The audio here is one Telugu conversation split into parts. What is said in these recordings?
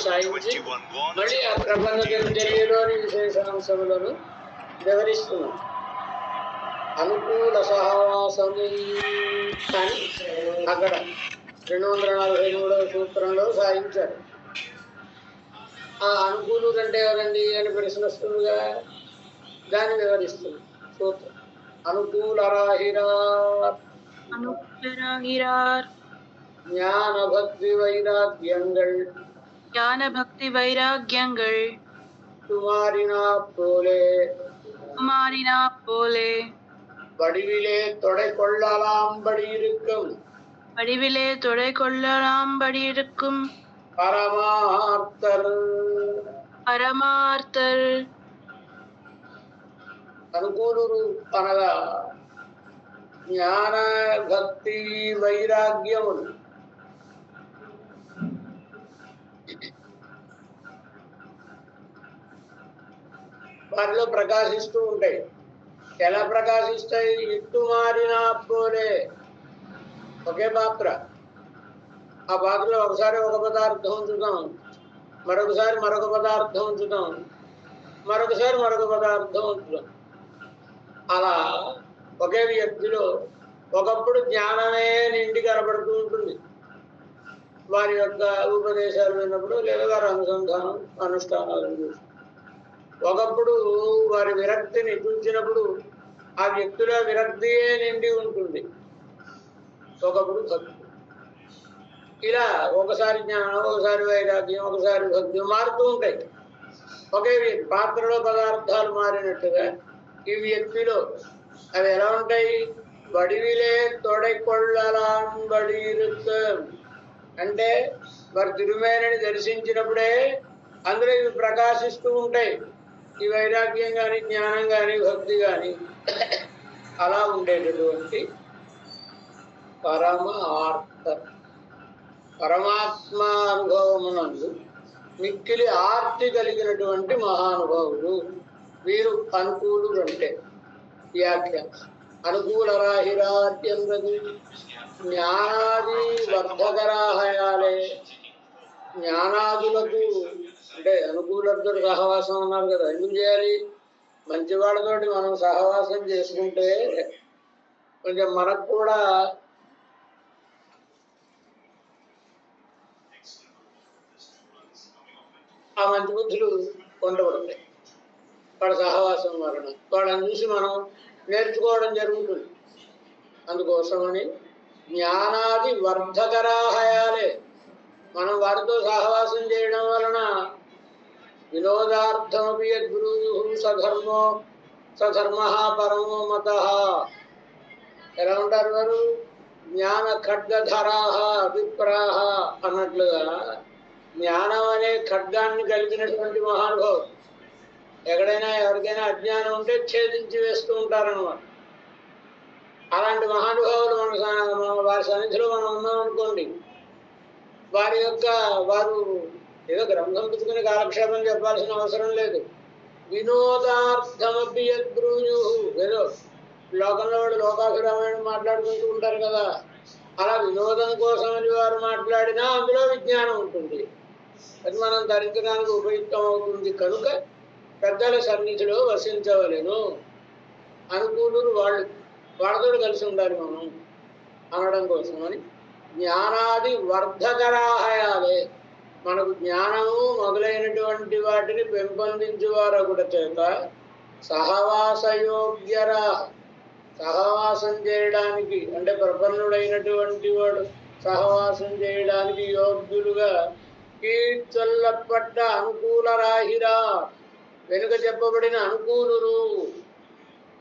సాధించి మళ్ళీ ఆ ప్రపంచ దినచర్యలోని విశేషాంశములను వివరిస్తున్నాం. అనుకూల సహవాసము అని అక్కడ 243వ సూత్రంలో సాధించారు. ఆ అనుకూలుడు అంటే ఎవరండి అని ప్రశ్న వస్తుందిగా, దాన్ని వివరిస్తుంది సూత్రం. అనుకూలరాహిరార్ ஞான பக்தி வைராக்கியங்கள் துமாரினா போலே வடிவிலே தொடை கொள்ளலாம்படி இருக்கும் పరమార్థర్. అనుకూలుడు అనగా జ్ఞాన భక్తి వైరాగ్యములు వారిలో ప్రకాశిస్తూ ఉంటాయి. ఎలా ప్రకాశిస్తాయి? ఇట్టు మారినా పోలే. ఒకే పాత్ర, ఆ పాత్రలో ఒకసారి ఒక పదార్థం ఉంచుతాం, మరొకసారి మరొక పదార్థం ఉంచుతాం, మరొకసారి మరొక పదార్థం ఉంచుతాం. అలా ఒకే వ్యక్తిలో ఒకప్పుడు జ్ఞానమే నిండి కనబడుతూ ఉంటుంది. వారి యొక్క ఉపదేశాలు విన్నప్పుడు లేదా వారి అనుసంధానం అనుష్ఠానాలను చూసి ఒకప్పుడు వారి విరక్తిని చూసినప్పుడు ఆ వ్యక్తిలో విరక్తియే నిండి ఉంటుంది. ఒకప్పుడు భక్తి. ఇలా ఒకసారి జ్ఞానం, ఒకసారి వైరాగ్యం, ఒకసారి భక్తి మారుతూ ఉంటాయి. ఒకే పాత్రలో పదార్థాలు మారినట్టుగా ఈ వ్యక్తిలో అవి ఎలా ఉంటాయి? వడివిలే తొడైకొళ్ళలాంబడి అంటే వారి తిరుమేనని దర్శించినప్పుడే అందులో ఇవి ప్రకాశిస్తూ ఉంటాయి. ఈ వైరాగ్యం కానీ, జ్ఞానం కానీ, భక్తి కానీ అలా ఉండేటటువంటి పరమాత్మ అనుభవమునందు మిక్కిలి ఆర్తి కలిగినటువంటి మహానుభావులు వీరు అనుకూలుడు. అంటే వ్యాఖ్య అనుకూలరాహిరాట్యం జ్ఞానాది వర్ధకరాహయాలే. జ్ఞానాదులకు అంటే అనుకూలతో సహవాసం అన్నారు కదా, ఎందుకు చేయాలి? మంచివాళ్ళతోటి మనం సహవాసం చేసుకుంటే కొంచెం మనకు కూడా ఆ మంచి బుద్ధులు పొందబడతాయి. వాళ్ళ సహవాసం వలన వాళ్ళని చూసి మనం నేర్చుకోవడం జరుగుతుంది. అందుకోసమని జ్ఞానాది వర్ధకరాహయాలే. మనం వారితో సహవాసం చేయడం వలన వినోదార్థమపి యద్గురు సధర్మ పరమో మత. ఎలా ఉంటారు వారు? జ్ఞాన ఖడ్గధరాహ విప్రాహ అన్నట్లుగా జ్ఞానం అనే ఖడ్గాన్ని కలిగినటువంటి మహానుభావులు. ఎక్కడైనా ఎవరికైనా అజ్ఞానం ఉంటే ఛేదించి వేస్తూ ఉంటారన్నమాట. అలాంటి మహానుభావులు వారి సన్నిధిలో మనం ఉన్నాం అనుకోండి, వారు ఏదో గ్రంథం పుచ్చుకుని కాలక్షేపం చెప్పాల్సిన అవసరం లేదు. వినోదార్థమపి యద్బ్రూయు. ఏదో లోకంలో వాడు లోకాభిరామాయణం మాట్లాడుకుంటూ ఉంటారు కదా, అలా వినోదం కోసమని వారు మాట్లాడినా అందులో విజ్ఞానం ఉంటుంది. అది మనం ధరించడానికి ఉపయుక్తం అవుతుంది. కనుక పెద్దల సన్నిధిలో వసించవలెను. అనుకూలులు వాళ్ళతో కలిసి ఉండాలి మనం అనడం కోసమని జ్ఞానాది వర్ధకరాహయాలే. మనకు జ్ఞానము మొదలైనటువంటి వాటిని పెంపొందించువారొకటి చేత సహవాసయోగ్యరా. సహవాసం చేయడానికి అంటే ప్రపన్నుడైనటువంటి వాడు సహవాసం చేయడానికి యోగ్యులుగా కీర్చొల్లపడ్డ అనుకూలరాహిరా. వెనుక చెప్పబడిన అనుకూలులు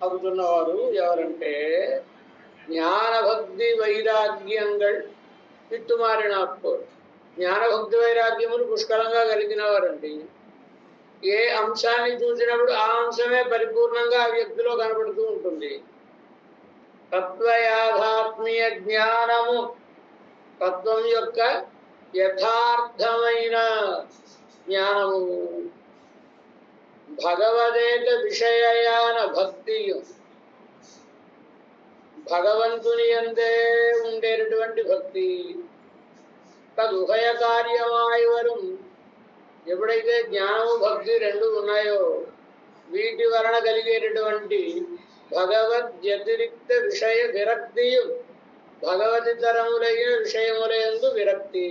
అవుతున్నవారు ఎవరంటే జ్ఞానభక్తి వైరాగ్యంగల్ విట్టుమారినాప్పో. జ్ఞానభక్తి వైరాగ్యములు పుష్కలంగా కలిగిన వారండి. ఏ అంశాన్ని చూసినప్పుడు ఆ అంశమే పరిపూర్ణంగా ఆ వ్యక్తిలో కనబడుతూ ఉంటుంది. తత్వయాథాత్మీయ జ్ఞానము, తత్వం యొక్క యథార్థమైన జ్ఞానము. భగవదేక విషయయాన భక్తియు, భగవంతుని యందే ఉండేటటువంటి భక్తి. తదుభయ కార్యమాయవరం ఎప్పుడైతే జ్ఞానము భక్తి రెండు ఉన్నాయో వీటి వలన కలిగేటటువంటి భగవద్ వ్యతిరిక్త విషయ విరక్తియు భగవతితరములైన విషయములందు విరక్తి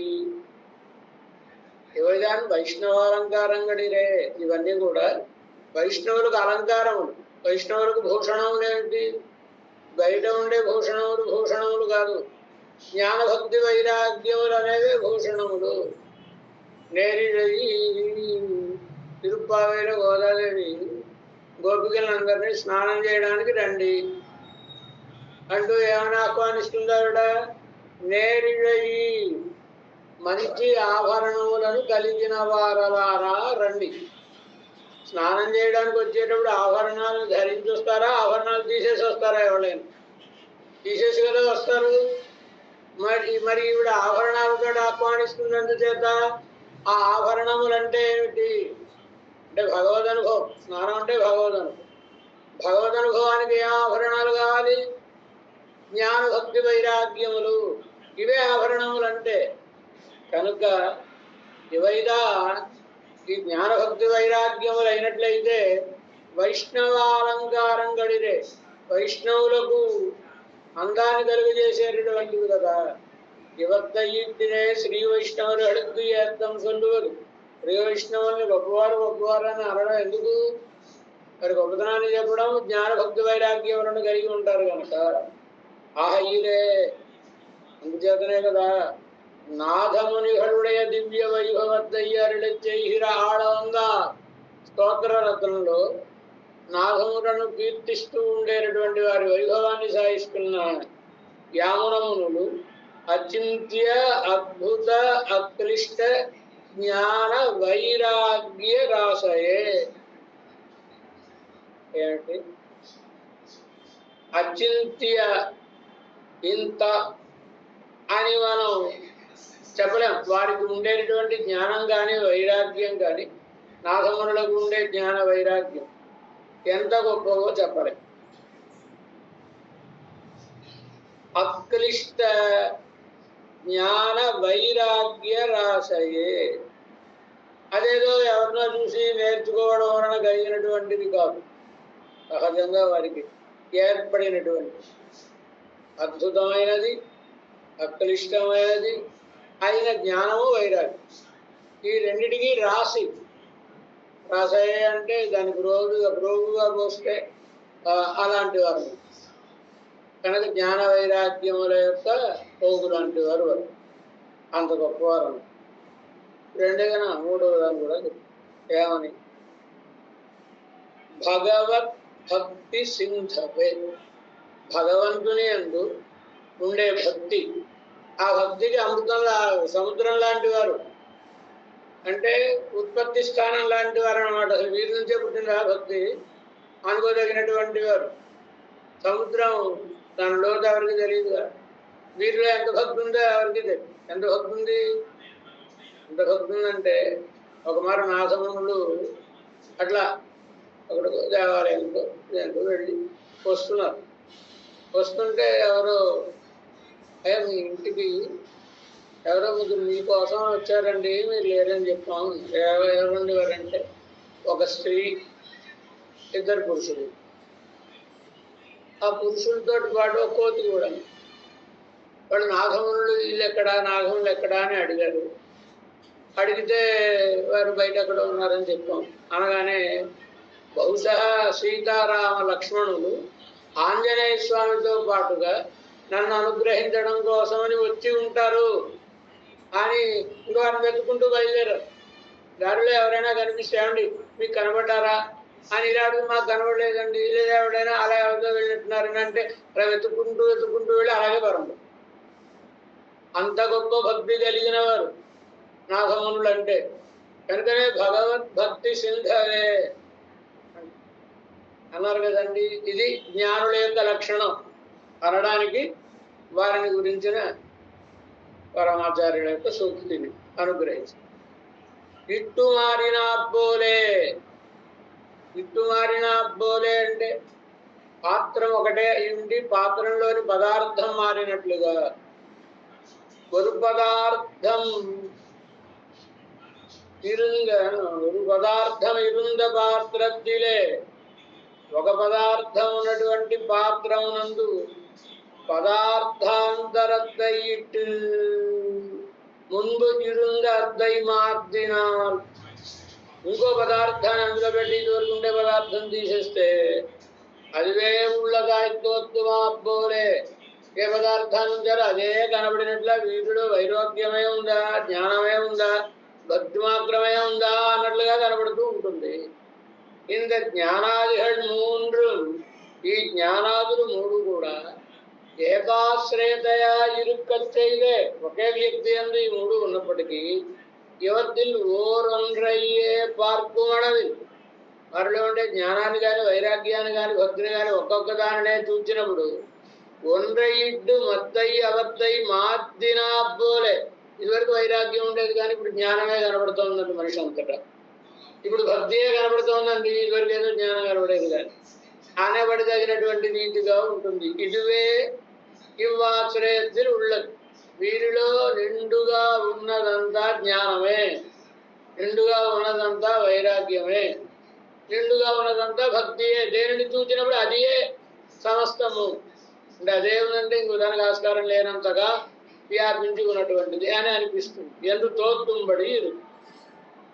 ఇవైదాన్ని వైష్ణవాలంకారం గడిరే. ఇవన్నీ కూడా వైష్ణవులకు అలంకారములు, వైష్ణవులకు భూషణములు ఏమిటి? బయట ఉండే భూషణములు భూషణములు కాదు, జ్ఞానభక్తి వైరాగ్యములు అనేవి భూషణములు. నేరిడయి తిరుప్పావేలో గోదాదేవి గోపికలందరినీ స్నానం చేయడానికి రండి అంటూ ఏమైనా ఆహ్వానిస్తుందావిడ? నేరిడయి మంచి ఆభరణములను కలిగిన వారలారా రండి. స్నానం చేయడానికి వచ్చేటప్పుడు ఆభరణాలు ధరించి వస్తారా, ఆభరణాలు తీసేసి వస్తారా? ఎవరైనా తీసేసి కదా వస్తారు. మరి ఈవిడ ఆభరణాలతో ఆహ్వానిస్తున్నందుచేత ఆ ఆభరణములంటే ఏమిటి అంటే భగవదనుభవం. స్నానం అంటే భగవదనుభవం. భగవదనుభవానికి ఏ ఆభరణాలు కావాలి? జ్ఞానభక్తి వైరాగ్యములు, ఇవే ఆభరణములు అంటే. కనుక ఇవైదా ఈ జ్ఞానభక్తి వైరాగ్యములు అయినట్లయితే వైష్ణవాలంకారం గడిరే, వైష్ణవులకు అందాన్ని కలుగజేసేటటువంటివి కదా. ఇవద్ద ఈటినే శ్రీ వైష్ణవులు ఏద్దం సొల్లువరు. శ్రీ వైష్ణవుల్ని గొప్పవారు గొప్పవారు అని అనడం ఎందుకు? మరి గొప్పతనాన్ని చెప్పడం జ్ఞానభక్తి వైరాగ్యములను కలిగి ఉంటారు కనుక. ఆహయ్యరే అందుచేతనే కదా నాథమునిகளுடைய దివ్య వైభవద్దయ్యరిడెచ్చైహిర ఆడవంగా స్తోత్ర రత్నంలో నాథములను కీర్తిస్తూ ఉండేటటువంటి వారి వైభవాన్ని సాయిస్తున్న యామునమునులు అచింత్య అద్భుత అక్లిష్ట జ్ఞాన వైరాగ్య రాసయే. ఏమిటి అచింత్య? ఇంత అని మనం చెప్పలేం. వారికి ఉండేటటువంటి జ్ఞానం కానీ వైరాగ్యం కానీ, నాథమునులకు ఉండే జ్ఞాన వైరాగ్యం ఎంత గొప్పవో చెప్పలేం. అక్లిష్ట జ్ఞాన వైరాగ్య రాసయే. అదేదో ఎవరినో చూసి నేర్చుకోవడం వలన కలిగినటువంటిది కాదు, సహజంగా వారికి ఏర్పడినటువంటి అద్భుతమైనది అక్లిష్టమైనది అయిన జ్ఞానము వైరాగ్యం. ఈ రెండిటికి రాసి, రాసయే అంటే దానికి రోగుగా పోస్తే అలాంటి వారు. కనుక జ్ఞాన వైరాగ్యముల యొక్క పోగు లాంటి వారు అంత గొప్పవారు. రెండుగా మూడవ దాన్ని కూడా ఏమని భగవత్ భక్తి సింధవే. భగవంతుని యందు ఉండే భక్తి, ఆ భక్తికి అమృతం సముద్రం లాంటి వారు, అంటే ఉత్పత్తి స్థానం లాంటి వారు అన్నమాట. అసలు వీరి నుంచే పుట్టింది ఆ భక్తి అనుకోదగినటువంటి వారు. సముద్రం తన లోతు ఎవరికి తెలియదు. వీరిలో ఎంత భక్తి ఉందో ఎవరికి తెలియదు. ఎంత భక్తి ఉంది? ఎంత భక్తి ఉందంటే ఒక మారు నాథమునులు అట్లా ఒకటి దేవాలయంతో దేంతో వెళ్ళి వస్తున్నారు. వస్తుంటే ఎవరో అయ్యా మీ ఇంటికి ఎవరో ముగ్గురు మీకోసం వచ్చారండి, మీరు లేరని చెప్పాము. ఎవరండి వారంటే ఒక స్త్రీ, ఇద్దరు పురుషులు. ఆ పురుషులతో పాటు ఒక కోతి కూడా. వాళ్ళు నాగమునులు ఇల్లు ఎక్కడా, నాగములు ఎక్కడా అని అడిగారు. అడిగితే వారు బయట ఎక్కడ ఉన్నారని చెప్పాం. అనగానే బహుశా సీతారామ లక్ష్మణులు ఆంజనేయ స్వామితో పాటుగా నన్ను అనుగ్రహించడం కోసమని వచ్చి ఉంటారు అని ఇంకో వారిని వెతుక్కుంటూ బయలుదేరారు. దారిలో ఎవరైనా కనిపిస్తే ఏమండి మీకు కనబడ్డారా అని ఇలా అడుగు. మాకు కనబడలేదండి. లేదా ఎవరైనా అలా ఎవరితో వెళ్ళినట్టున్నారని అంటే అలా వెతుక్కుంటూ వెళ్ళి అలాగే పరండి. అంత గొప్ప భక్తి కలిగిన వారు నాగమునులు అంటే. కనుకనే భగవద్భక్తి సింధవే అన్నారు కదండి. ఇది జ్ఞానుల యొక్క లక్షణం అనడానికి వారిని గురించిన పరమాచార్యుల యొక్క సూక్తిని అనుగ్రహించి. ఇట్టు మారిన అబ్బోలే. ఇట్టు మారిన అబ్బోలే అంటే పాత్రం ఒకటే అయింది, పాత్రంలోని పదార్థం మారినట్లుగా. గురు పదార్థం ஒரு பதாర్థం இருந்த పాత్రத்திலே ఒక పదార్థం ఉన్నటువంటి పాత్రమునందు పదార్థాంతరத்தை ఇట్టు మున్పు இருந்த అద్దై మార్దినాల్ ఇంకో పదార్థాన్ని అందులో పెట్టి ఇదివరకు ఉండే పదార్థం తీసేస్తే అదివే ఉళ్ళదాయిత్వత్తుమా పోలే ఏ పదార్థాన్ని ఉంచారో అదే కనబడినట్ల వీటిలో వైరాగ్యమే ఉందా, జ్ఞానమే ఉందా, భక్తి మాత్రమే ఉందా అన్నట్లుగా కనబడుతూ ఉంటుంది. ఇంత జ్ఞానాదిகள் మూன்று ఈ జ్ఞానాదులు మూడు కూడా ఏకాశ్రయతయా ఇరుక్కచ్చైదే ఒకే వ్యక్తి అందు ఈ మూడు ఉన్నప్పటికీ ఇవత్తిల్ ఓరొండ్రయ్యే పార్కుమణవి వారిలో ఉండే జ్ఞానాన్ని కానీ వైరాగ్యాన్ని కానీ భక్తిని కానీ ఒక్కొక్క దానినే చూచినప్పుడు ఒండ్రయిడ్డు మత్తయి అవత్తయి మాద్దినా పోలే ఇదివరకు వైరాగ్యం ఉండేది కానీ ఇప్పుడు జ్ఞానమే కనబడుతోందండి మనిషి అంతటా. ఇప్పుడు భక్తియే కనబడుతోందండి, ఇదివరకు ఏదో జ్ఞానం కనబడేది కానీ ఆనబడదగినటువంటి రీతిగా ఉంటుంది. ఇదివే ఇవ్వాశ్రయத்தில் உள்ளது వీరిలో నిండుగా ఉన్నదంతా జ్ఞానమే, నిండుగా ఉన్నదంతా వైరాగ్యమే, నిండుగా ఉన్నదంతా భక్తియే. దేనిని చూచినప్పుడు అదియే సమస్తము అంటే అదే ఉందంటే ఇంకో దానికి ఆస్కారం లేనంతగా వ్యాపించి ఉన్నటువంటిది అని అనిపిస్తుంది. ఎందు తోత్తుంబడి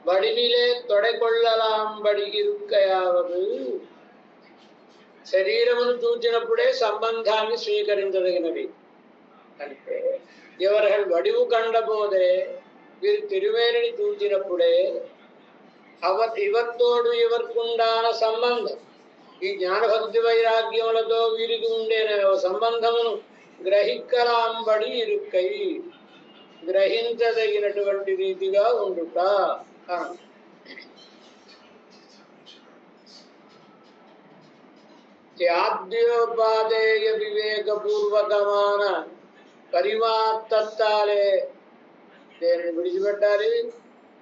బడినిలే తొడకొళ్ళలాంబడి ఇరుక్కయావదు శరీరమును చూచినప్పుడే సంబంధాన్ని స్వీకరించదగినది. అంటే ఎవరు వడివు కండబోదే వీరు తిరుమేనిని చూచినప్పుడే ఇవత్తోడు ఇవర్కుండాన సంబంధం ఈ జ్ఞానభక్తి వైరాగ్యములతో వీరికి ఉండే సంబంధమును గ్రహిక్కలాంబడి ఇరుక్కై గ్రహించదగినటువంటి రీతిగా ఉండుట. త్యాద్యోపాదేయ వివేకపూర్వకమాన పరిమాత్తత్తాలే దేనిని విడిచిపెట్టాలి,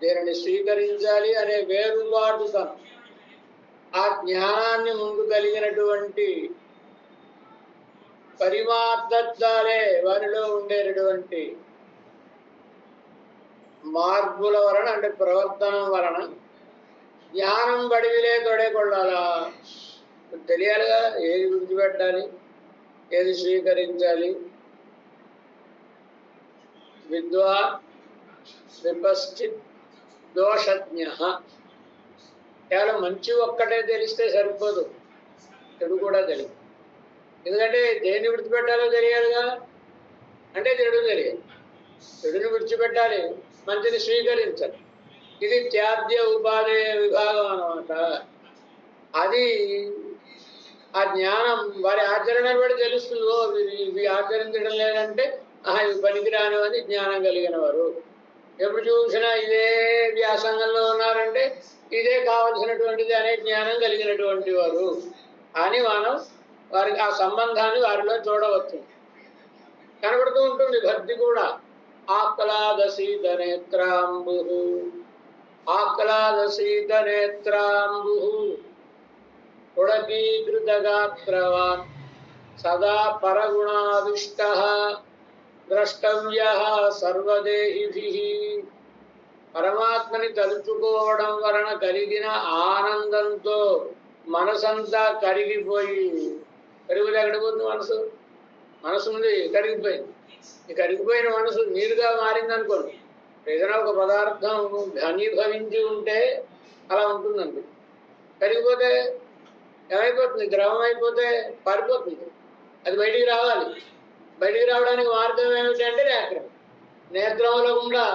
దేనిని స్వీకరించాలి అనే వేరుబాటుతనం ఆ జ్ఞానాన్ని ముందు కలిగినటువంటి పరిమాత్తత్తాలే వారిలో ఉండేటటువంటి మార్పుల వలన అంటే ప్రవర్తనం వలన జ్ఞానం బడివిలే తొడేకొళ్ళాలా తెలియాలిగా, ఏది విడిచిపెట్టాలి, ఏది స్వీకరించాలి. విద్వాన్ విపశ్చిత్ దోషజ్ఞ కేవలం మంచి ఒక్కటే తెలిస్తే సరిపోదు, చెడు కూడా తెలియదు. ఎందుకంటే దేన్ని విడిచిపెట్టాలో తెలియాలిగా, అంటే చెడు తెలియదు. చెడుని విడిచిపెట్టాలి, మంచిని స్వీకరించాలి. ఇది త్యాద్య ఉపాధేయ విభాగం అన్నమాట. అది ఆ జ్ఞానం వారి ఆచరణను బట్టి తెలుస్తుంది. ఇవి ఆచరించడం లేదంటే ఇవి పనికిరానివని జ్ఞానం కలిగిన వారు. ఎప్పుడు చూసినా ఇదే వ్యాసంగంలో ఉన్నారంటే ఇదే కావలసినటువంటిది అనే జ్ఞానం కలిగినటువంటి వారు అని మనం వారికి ఆ సంబంధాన్ని వారిలో చూడవచ్చు, కనబడుతూ ఉంటుంది. భక్తి కూడా ఆహ్లాదశీత నేత్రాంబు ఆహ్లాదశీత నేత్రాంబు పుడకీకృతగాత్రవాన్ సదా పరగుణావిష్టః ద్రష్టవ్యః సర్వదేహిభిః పరమాత్మని తలుచుకోవడం వలన కలిగిన ఆనందంతో మనసంతా కరిగిపోయి కరిగిపోతుంది. మనసు ఉంది కరిగిపోయింది. ఈ కరిగిపోయిన మనసు నీరుగా మారింది అనుకోండి. ఏదైనా ఒక పదార్థం ఘనీభవించి ఉంటే అలా ఉంటుందండి. కరిగిపోతే ఏమైపోతుంది? ద్రవం అయిపోతే పారిపోతుంది. అది బయటికి రావాలి. బయటికి రావడానికి మార్గం ఏమిటంటే నేత్రం. నేత్రముల గుండా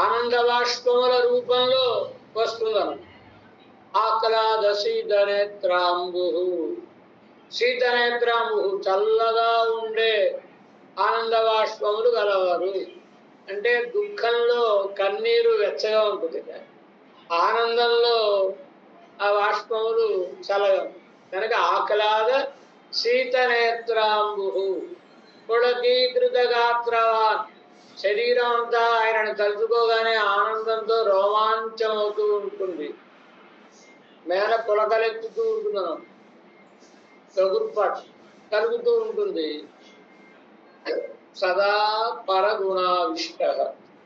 ఆనంద బాష్పముల రూపంలో వస్తుందను. ఆహ్లాద శీతనేత్రాంబు శీతనేత్రాంబు చల్లగా ఉండే ఆనంద బాష్పములు గలవారు. అంటే దుఃఖంలో కన్నీరు వెచ్చగా ఉంటుంది, ఆనందంలో ఆ బాష్పములు చల్లగా. కనుక ఆహ్లాద శీతనేత్రాంబు పుళకీకృత గాత్రవాన్ శరీరం అంతా ఆయనను తలుచుకోగానే ఆనందంతో రోమాంచం అవుతూ ఉంటుంది. మేల పులకలెత్తుతూ ఉంటున్నాం, గగుర్పాటు కలుగుతూ ఉంటుంది. సదా పరగుణావిష్ట.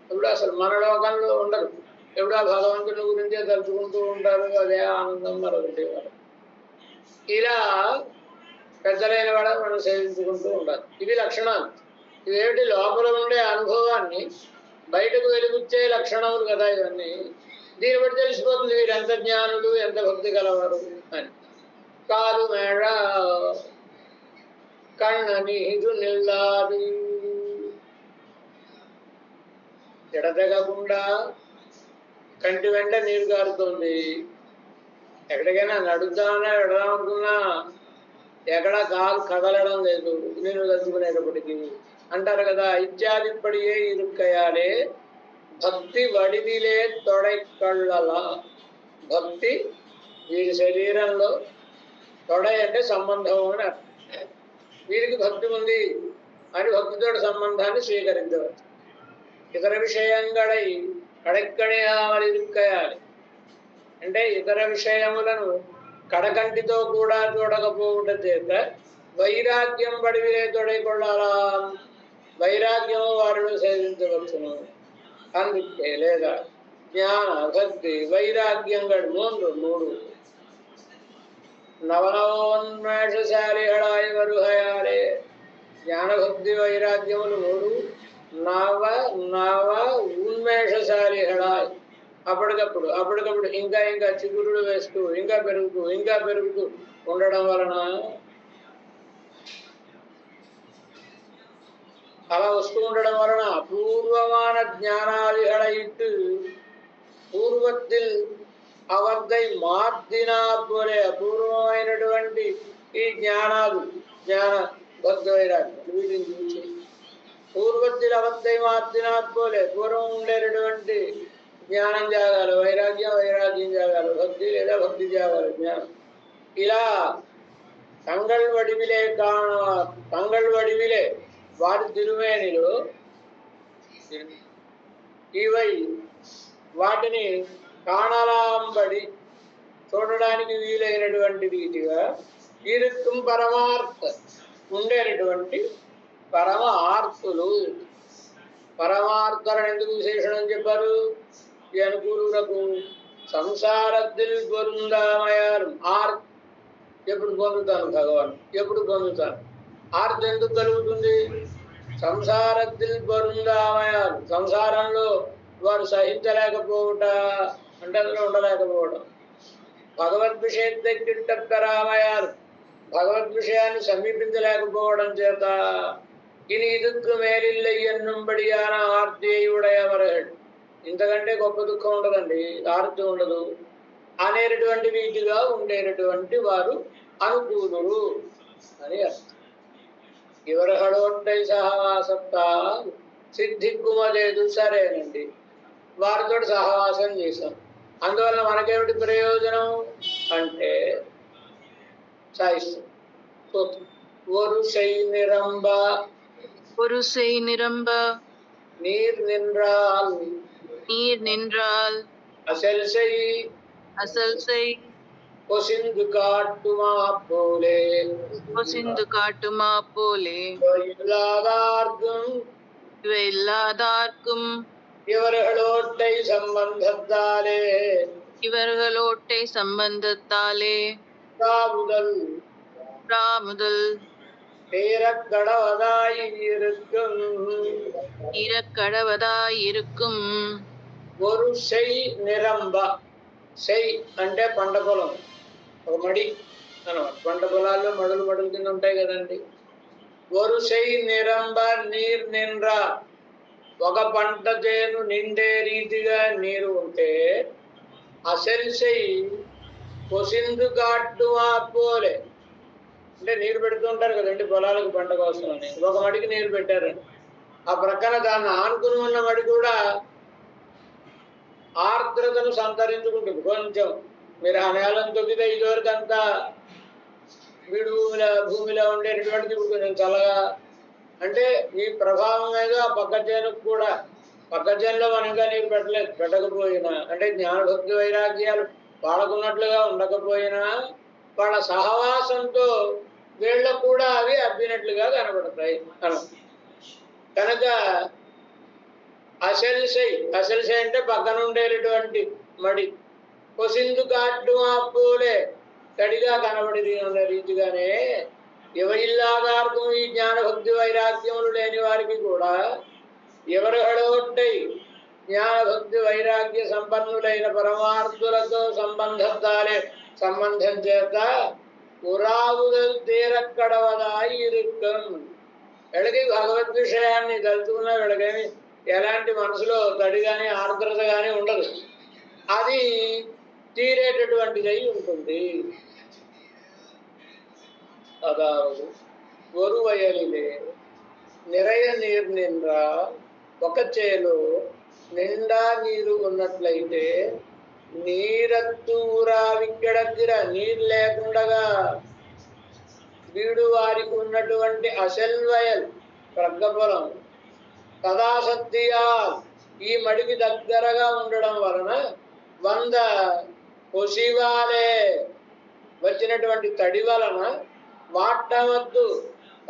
ఇప్పుడు అసలు మన లోకంలో ఉండరు, ఎప్పుడూ ఆ భగవంతుని గురించే తలుచుకుంటూ ఉంటారు. అదే ఆనందం మరొకటి. ఇలా పెద్దలైన వాళ్ళ మనం సేవించుకుంటూ ఉండాలి. ఇవి లక్షణాలు. ఇవేమిటి? లోపల ఉండే అనుభవాన్ని బయటకు వెలుగుచ్చే లక్షణములు కదా ఇవన్నీ. దీన్ని బట్టి తెలిసిపోతుంది వీరు ఎంత జ్ఞానులు, ఎంత భక్తి కలవారు అని. కాలు మేడ కన్న నీరు నిల్లాది, ఎడతెగకుండా కంటి వెంట నీరు కారుతోంది. ఎక్కడికైనా నడుద్దామన్నా వెడదామనుకున్నా ఎక్కడా కాలు కదలడం లేదు నీరు తలుచుకునేటప్పటికీ అంటారు కదా. ఇత్యాదిప్పటియే ఇరుక్కయాలే భక్తి వడివిలే తొడైకళ్ళలా. భక్తి వీరి శరీరంలో, తొడై అంటే సంబంధం అని అర్థం. వీరికి భక్తి ఉంది అని భక్తితో సంబంధాన్ని స్వీకరించవచ్చు. ఇతర విషయంగడై కడెక్కడేయాలి ఇరుక్కయాలి అంటే ఇతర విషయములను కడకంటితో కూడా చూడకపోవుట చేత వైరాగ్యం వడివిలే తొడైకొళ్ళాలా. వైరాగ్యము వారిలో సేవించవచ్చును. అందుకే లేదా జ్ఞాన భక్తి వైరాగ్యం గడు మూడు నవనవోన్మేషశాలిహళాయి వరుహయాలే. జ్ఞానభక్తి వైరాగ్యములు మూడు నవ నవ ఉన్మేషశాలిహళాయి. అప్పటికప్పుడు ఇంకా చిగురులు వేస్తూ ఇంకా పెరుగుతూ ఉండడం వలన, అలా వస్తూ ఉండడం వలన అపూర్వమాన జ్ఞానాదిహళయిట్టు పూర్వத்தில் అవద్దై మార్దినా పోలే. అపూర్వమైనటువంటి ఈ జ్ఞానాలు, జ్ఞాన భక్తి వైరాగ్యం వీటిని చూసి పూర్వத்தில் అవద్దై మార్దినా పోలే. పూర్వం ఉండేటటువంటి జ్ఞానం జాగాలి, వైరాగ్యం జాగాలి, భక్తి లేదా భక్తి జాగాలి, జ్ఞానం. ఇలా తంగళ్ వడివిలే వారి తిరుమేనిలో ఇవై వాటిని కాణలాంబడి చూడడానికి వీలైనటువంటి రీతిగా ఇరుక్కుం పరమార్థ ఉండేటటువంటి పరమ ఆర్తులు. పరమార్థులను ఎందుకు విశేషణం చెప్పారు? ఈ అనుకూలులకు సంసారத்தில் పొందామయారు. ఆర్త్ ఎప్పుడు పొందుతాను భగవాన్, ఎప్పుడు పొందుతాను? ఆర్త్ ఎందుకు కలుగుతుంది? సంసారத்தில் పొందామయారు. సంసారంలో వారు సహించలేకపోవట అంటే అందులో ఉండలేకపోవడం. భగవద్ విషయத்தை கிட்டப்பெறாமையார். భగవద్ విషయాన్ని సమీపించలేకపోవడం చేత ఇని ఇదుక్కు మేలిల్లై ఎన్నుంబడియాన ఆర్తిயை ఉడయవరగడు. ఇంతకంటే గొప్ప దుఃఖం ఉండదండి, ఆర్తి ఉండదు అనేటటువంటి రీతిగా ఉండేటటువంటి వారు అనుకూలురు అని అర్థం. ఇవరహడోట్టై సహవాసత్తా సిద్ధిక్కుమలేదు. సరేనండి, వారితో సహవాసం చేశాం, అందువల్ల మనకేమిటి ప్రయోజనం అంటే సాయిస్తాం. ஒரு செய் நிரம்ப நீர் நின்றால் அசல் செய் பொசிந்து காட்டுமா போலே இல்லாதார்க்கும் இவர்களோட்டை சம்பந்தத்தாலே முதல் తీరక్కడవదాயிருக்கும் ஒரு செய் నిరంబ. செய் అంటే పంట పొలం, ఒక మడి అన్నమాట. పంట పొలాల్లో మడులు కింద ఉంటాయి కదండి. ஒரு செய் నిరంబ నీరు నిండ్రా. ఒక పంట చేను నిండే రీతిగా నీరు ఉంటే అసలు సెய் పొసిందు కాట్టుమా పోలే అంటే నీరు పెడుతుంటారు కదండి పొలాలకు పంట కోసం అని. ఒక మడికి నీరు పెట్టారండి, ఆ ప్రక్కన దాన్ని ఆనుకుని ఉన్న మడి కూడా ఆర్ద్రతను సంతరించుకుంటుంది. కొంచెం మీరు ఆ నేలను తొక్కితే ఇదివరకు అంతా బీడు భూమిలో ఉండేటటువంటిది ఇప్పుడు కొంచెం చల్లగా, అంటే ఈ ప్రభావం మీద పక్క చేనుకు కూడా, పక్క చేనులో మనం ఇంకా నీరు పెట్టకపోయినా, అంటే జ్ఞానభక్తి వైరాగ్యాలు వాళ్ళకున్నట్లుగా ఉండకపోయినా వాళ్ళ సహవాసంతో వీళ్ళకు కూడా అవి అబ్బినట్లుగా కనబడతాయి. కనుక అసెల్సై, అసెల్సై అంటే పక్కన ఉండేటటువంటి మడి. కొసిందు కాట్టు ఆపోలే తడిగా కనబడి ఉన్న రీతిగానే ఇవయిల్లాదార్థం ఈ జ్ఞానభక్తి వైరాగ్యములు లేని వారికి కూడా ఎవరుహడొట్టై జ్ఞానభక్తి వైరాగ్య సంపన్నులైన పరమార్థులతో సంబంధం చేత ఉరావుదల్ తీరక్కడవదాయి ఇరుక్కం. వీళ్ళకి భగవద్ విషయాన్ని తలుచుకున్న వీళ్ళకేమి ఎలాంటి మనసులో తడి కానీ ఆర్ద్రత కానీ ఉండదు. అది తీరేటటువంటిదై ఉంటుంది. అదావదు ఒరువయలిలే నిరయ నీరు నిండా ఒక చేలో నిండా నీరు ఉన్నట్లయితే నీరత్తూరా విక్కడగ్గిర నీరు లేకుండగా వీడు వారికి ఉన్నటువంటి అసెల్వయల్ ప్రగ్గపొలం కదాసక్తియా ఈ మడికి దగ్గరగా ఉండడం వలన 100 పొసివాలే వచ్చినటువంటి తడి వలన వాటవద్దు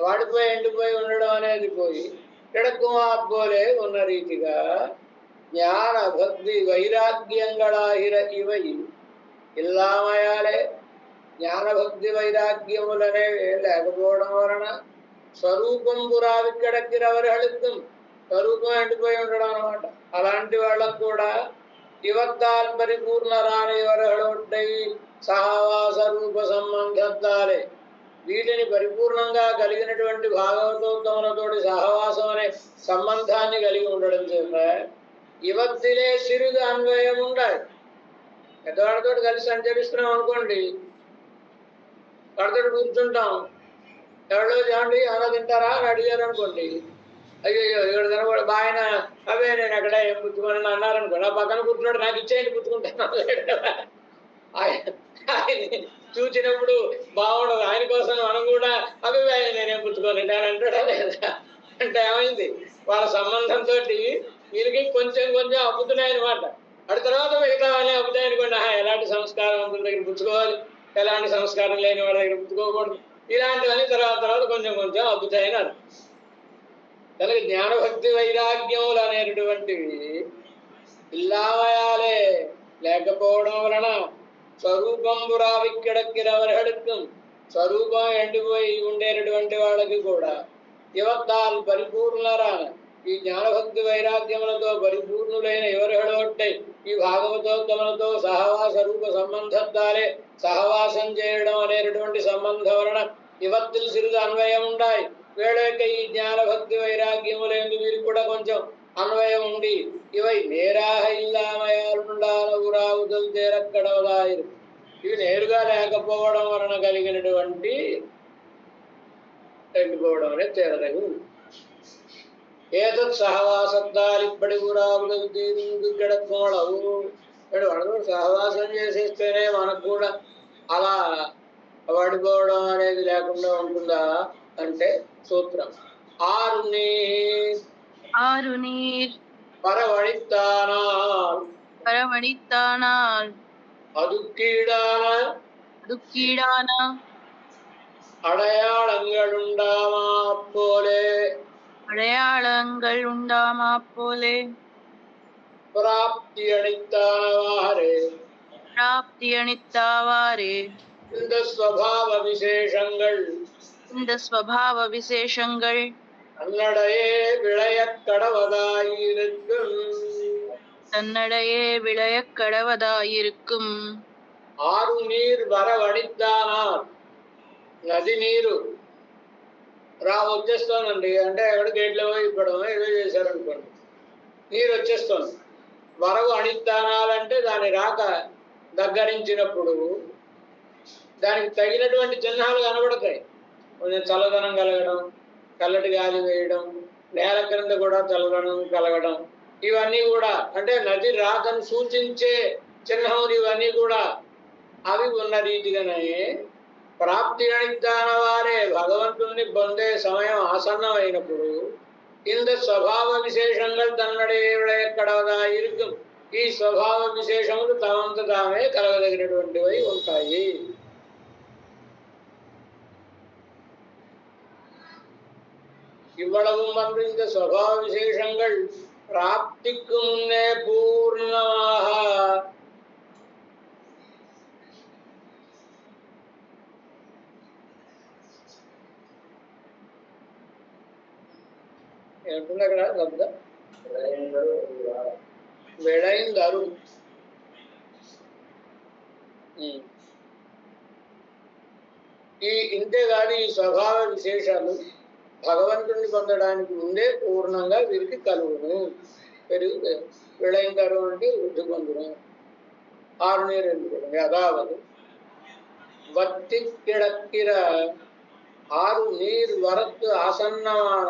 వాడిపోయి ఎండిపోయి ఉండడం అనేది పోయి కిడక్కుమాపోలే ఉన్న రీతిగా జ్ఞాన భక్తి వైరాగ్యంగళాహిర ఇవై ఇల్లామయాలే జ్ఞానభక్తి వైరాగ్యములనే లేకపోవడం వలన స్వరూపం పురావిక్కడక్కిరవరహళిత్తం స్వరూపం ఎండిపోయి ఉండడం అనమాట. అలాంటి వాళ్ళకు కూడా ఇవత్తాల్ పరిపూర్ణ రాని వరహళొట్టై సహవాస రూప సంబంధత్తాలే వీటిని పరిపూర్ణంగా కలిగినటువంటి భాగవతోత్తములతోటి సహవాసం అనే సంబంధాన్ని కలిగి ఉండడం చేత ఇవత్తిలే సిరుగా అన్వయం ఉండాలి. పెద్దవాడితో కలిసి సంచరిస్తున్నాం అనుకోండి, వాడితో కూర్చుంటాం, ఎవరో చేయండి అలా తింటారా అని అడిగారు అనుకోండి, అయ్యో ఇక్కడ తినకూడదు బాయన అవే నేను ఎక్కడ ఏం పుచ్చుకొని అన్నారనుకోండి, ఆ పక్కన కూర్చున్నాడు నాకు ఇచ్చేయండి పుచ్చుకుంటాను. ఆయన చూచినప్పుడు బాగుండదు, ఆయన కోసం మనం కూడా అవి నేనేం పుచ్చుకోను అని అంటాడా లేదా? అంటే ఏమైంది, వాళ్ళ సంబంధంతో వీళ్ళకి కొంచెం కొంచెం అబ్బుతున్నాయి అనమాట. అటు తర్వాత మిగతా వాళ్ళే అబ్బుతాయి అనుకోండి, ఎలాంటి సంస్కారం అంతుల దగ్గర పుచ్చుకోవాలి, ఎలాంటి సంస్కారం లేని వాళ్ళ దగ్గర పుచ్చుకోకూడదు, ఇలాంటివన్నీ తర్వాత కొంచెం కొంచెం అబ్బుతాయని అర్థం. కనుక జ్ఞానభక్తి వైరాగ్యములు అనేటటువంటివి ఇల్లామయాలే లేకపోవడం వలన స్వరూపం పురావిక్కడక్కిరవరహడుత్వం స్వరూపం ఎండిపోయి ఉండేటటువంటి వాళ్ళకి కూడా యువత్తాల్ పరిపూర్ణరాన ఈ జ్ఞానభక్తి వైరాగ్యములతో పరిపూర్ణులైన ఎవరుహడొట్టై ఈ భాగవతోత్తములతో సహవాస రూప సంబంధత్తాలే సహవాసం చేయడం అనేటటువంటి సంబంధం వలన ఇవత్తులు సిరుగా అన్వయం ఉండాయి. వీళ్ళ యొక్క ఈ జ్ఞానభక్తి వైరాగ్యములేందు వీరికి కూడా కొంచెం అన్వయం ఉండి ఇవై నేరాహ ఇల్లామయాలుండాలవురావుదల్ తేరక్కడవదాయిరు ఇవి నేరుగా లేకపోవడం వలన కలిగినటువంటి ఎండిపోవడం అనేది తేరదగి ఉంది. ఏతత్ సహవాసత్తాలిప్పటి ఊరావుదల్ తీరుగడకోడవు వీడు మనకు సహవాసం చేసేస్తేనే మనకు కూడా అలా పడిపోవడం అనేది లేకుండా ఉంటుందా అంటే సూత్రం ఆరు நீர் பரவழித்தானால் அதுக்கீடான அடையாளங்கள் உண்டாமா போலே பிராப்தி அளித்தாவாறே இந்த ஸ்வபாவ விசேஷங்கள் தன்னடையே விளையக் கடவதாயிருக்கும். ஆறு நீர் வரవడిத்தானால் నది నీరు వచ్చేస్తోందండి అంటే ఎక్కడ గేట్లో ఇవ్వడమో ఏదో చేశారనుకోండి, నీరు వచ్చేస్తోంది. వరవు అణిత్తానాలంటే దాని రాక దగ్గరించినప్పుడు దానికి తగినటువంటి చిహ్నాలు కనబడతాయి. కొంచెం చల్లదనం కలగడం, చల్లటి గాలి వేయడం, నేల క్రింద కూడా చల్లదనం కలగడం, ఇవన్నీ కూడా అంటే నది రాకను సూచించే చిహ్నములు ఇవన్నీ కూడా అవి ఉన్న రీతిగానే ప్రాప్తి అణిద్దాన వారే భగవంతుని పొందే సమయం ఆసన్నమైనప్పుడు இந்த స్వభావ విశేషంగా తన్నడే ఎక్కడగా ఇరుకం ఈ స్వభావ విశేషములు తమంత తామే కలగదగినటువంటివై ఉంటాయి. இவ்வளவும் வந்து இந்த ஸ்வபாவ விசேஷங்கள் ప్రాప్తికి మున్నే పూర్ణమాహ. ఏమిటి అక్కడ శబ్ద విడైందరు. ఇంతేగాని ఈ స్వభావ విశేషాలు భగవంతుడిని పొందడానికి ముందే పూర్ణంగా వీరికి కలుగును. పెరుగు విడైందరు అంటే వృద్ధి పొందును. 6 నీరు ఎందుకు అదావదు వత్తి కిడక్కిర 6 నీరు వరత్తు ఆసన్నమాన.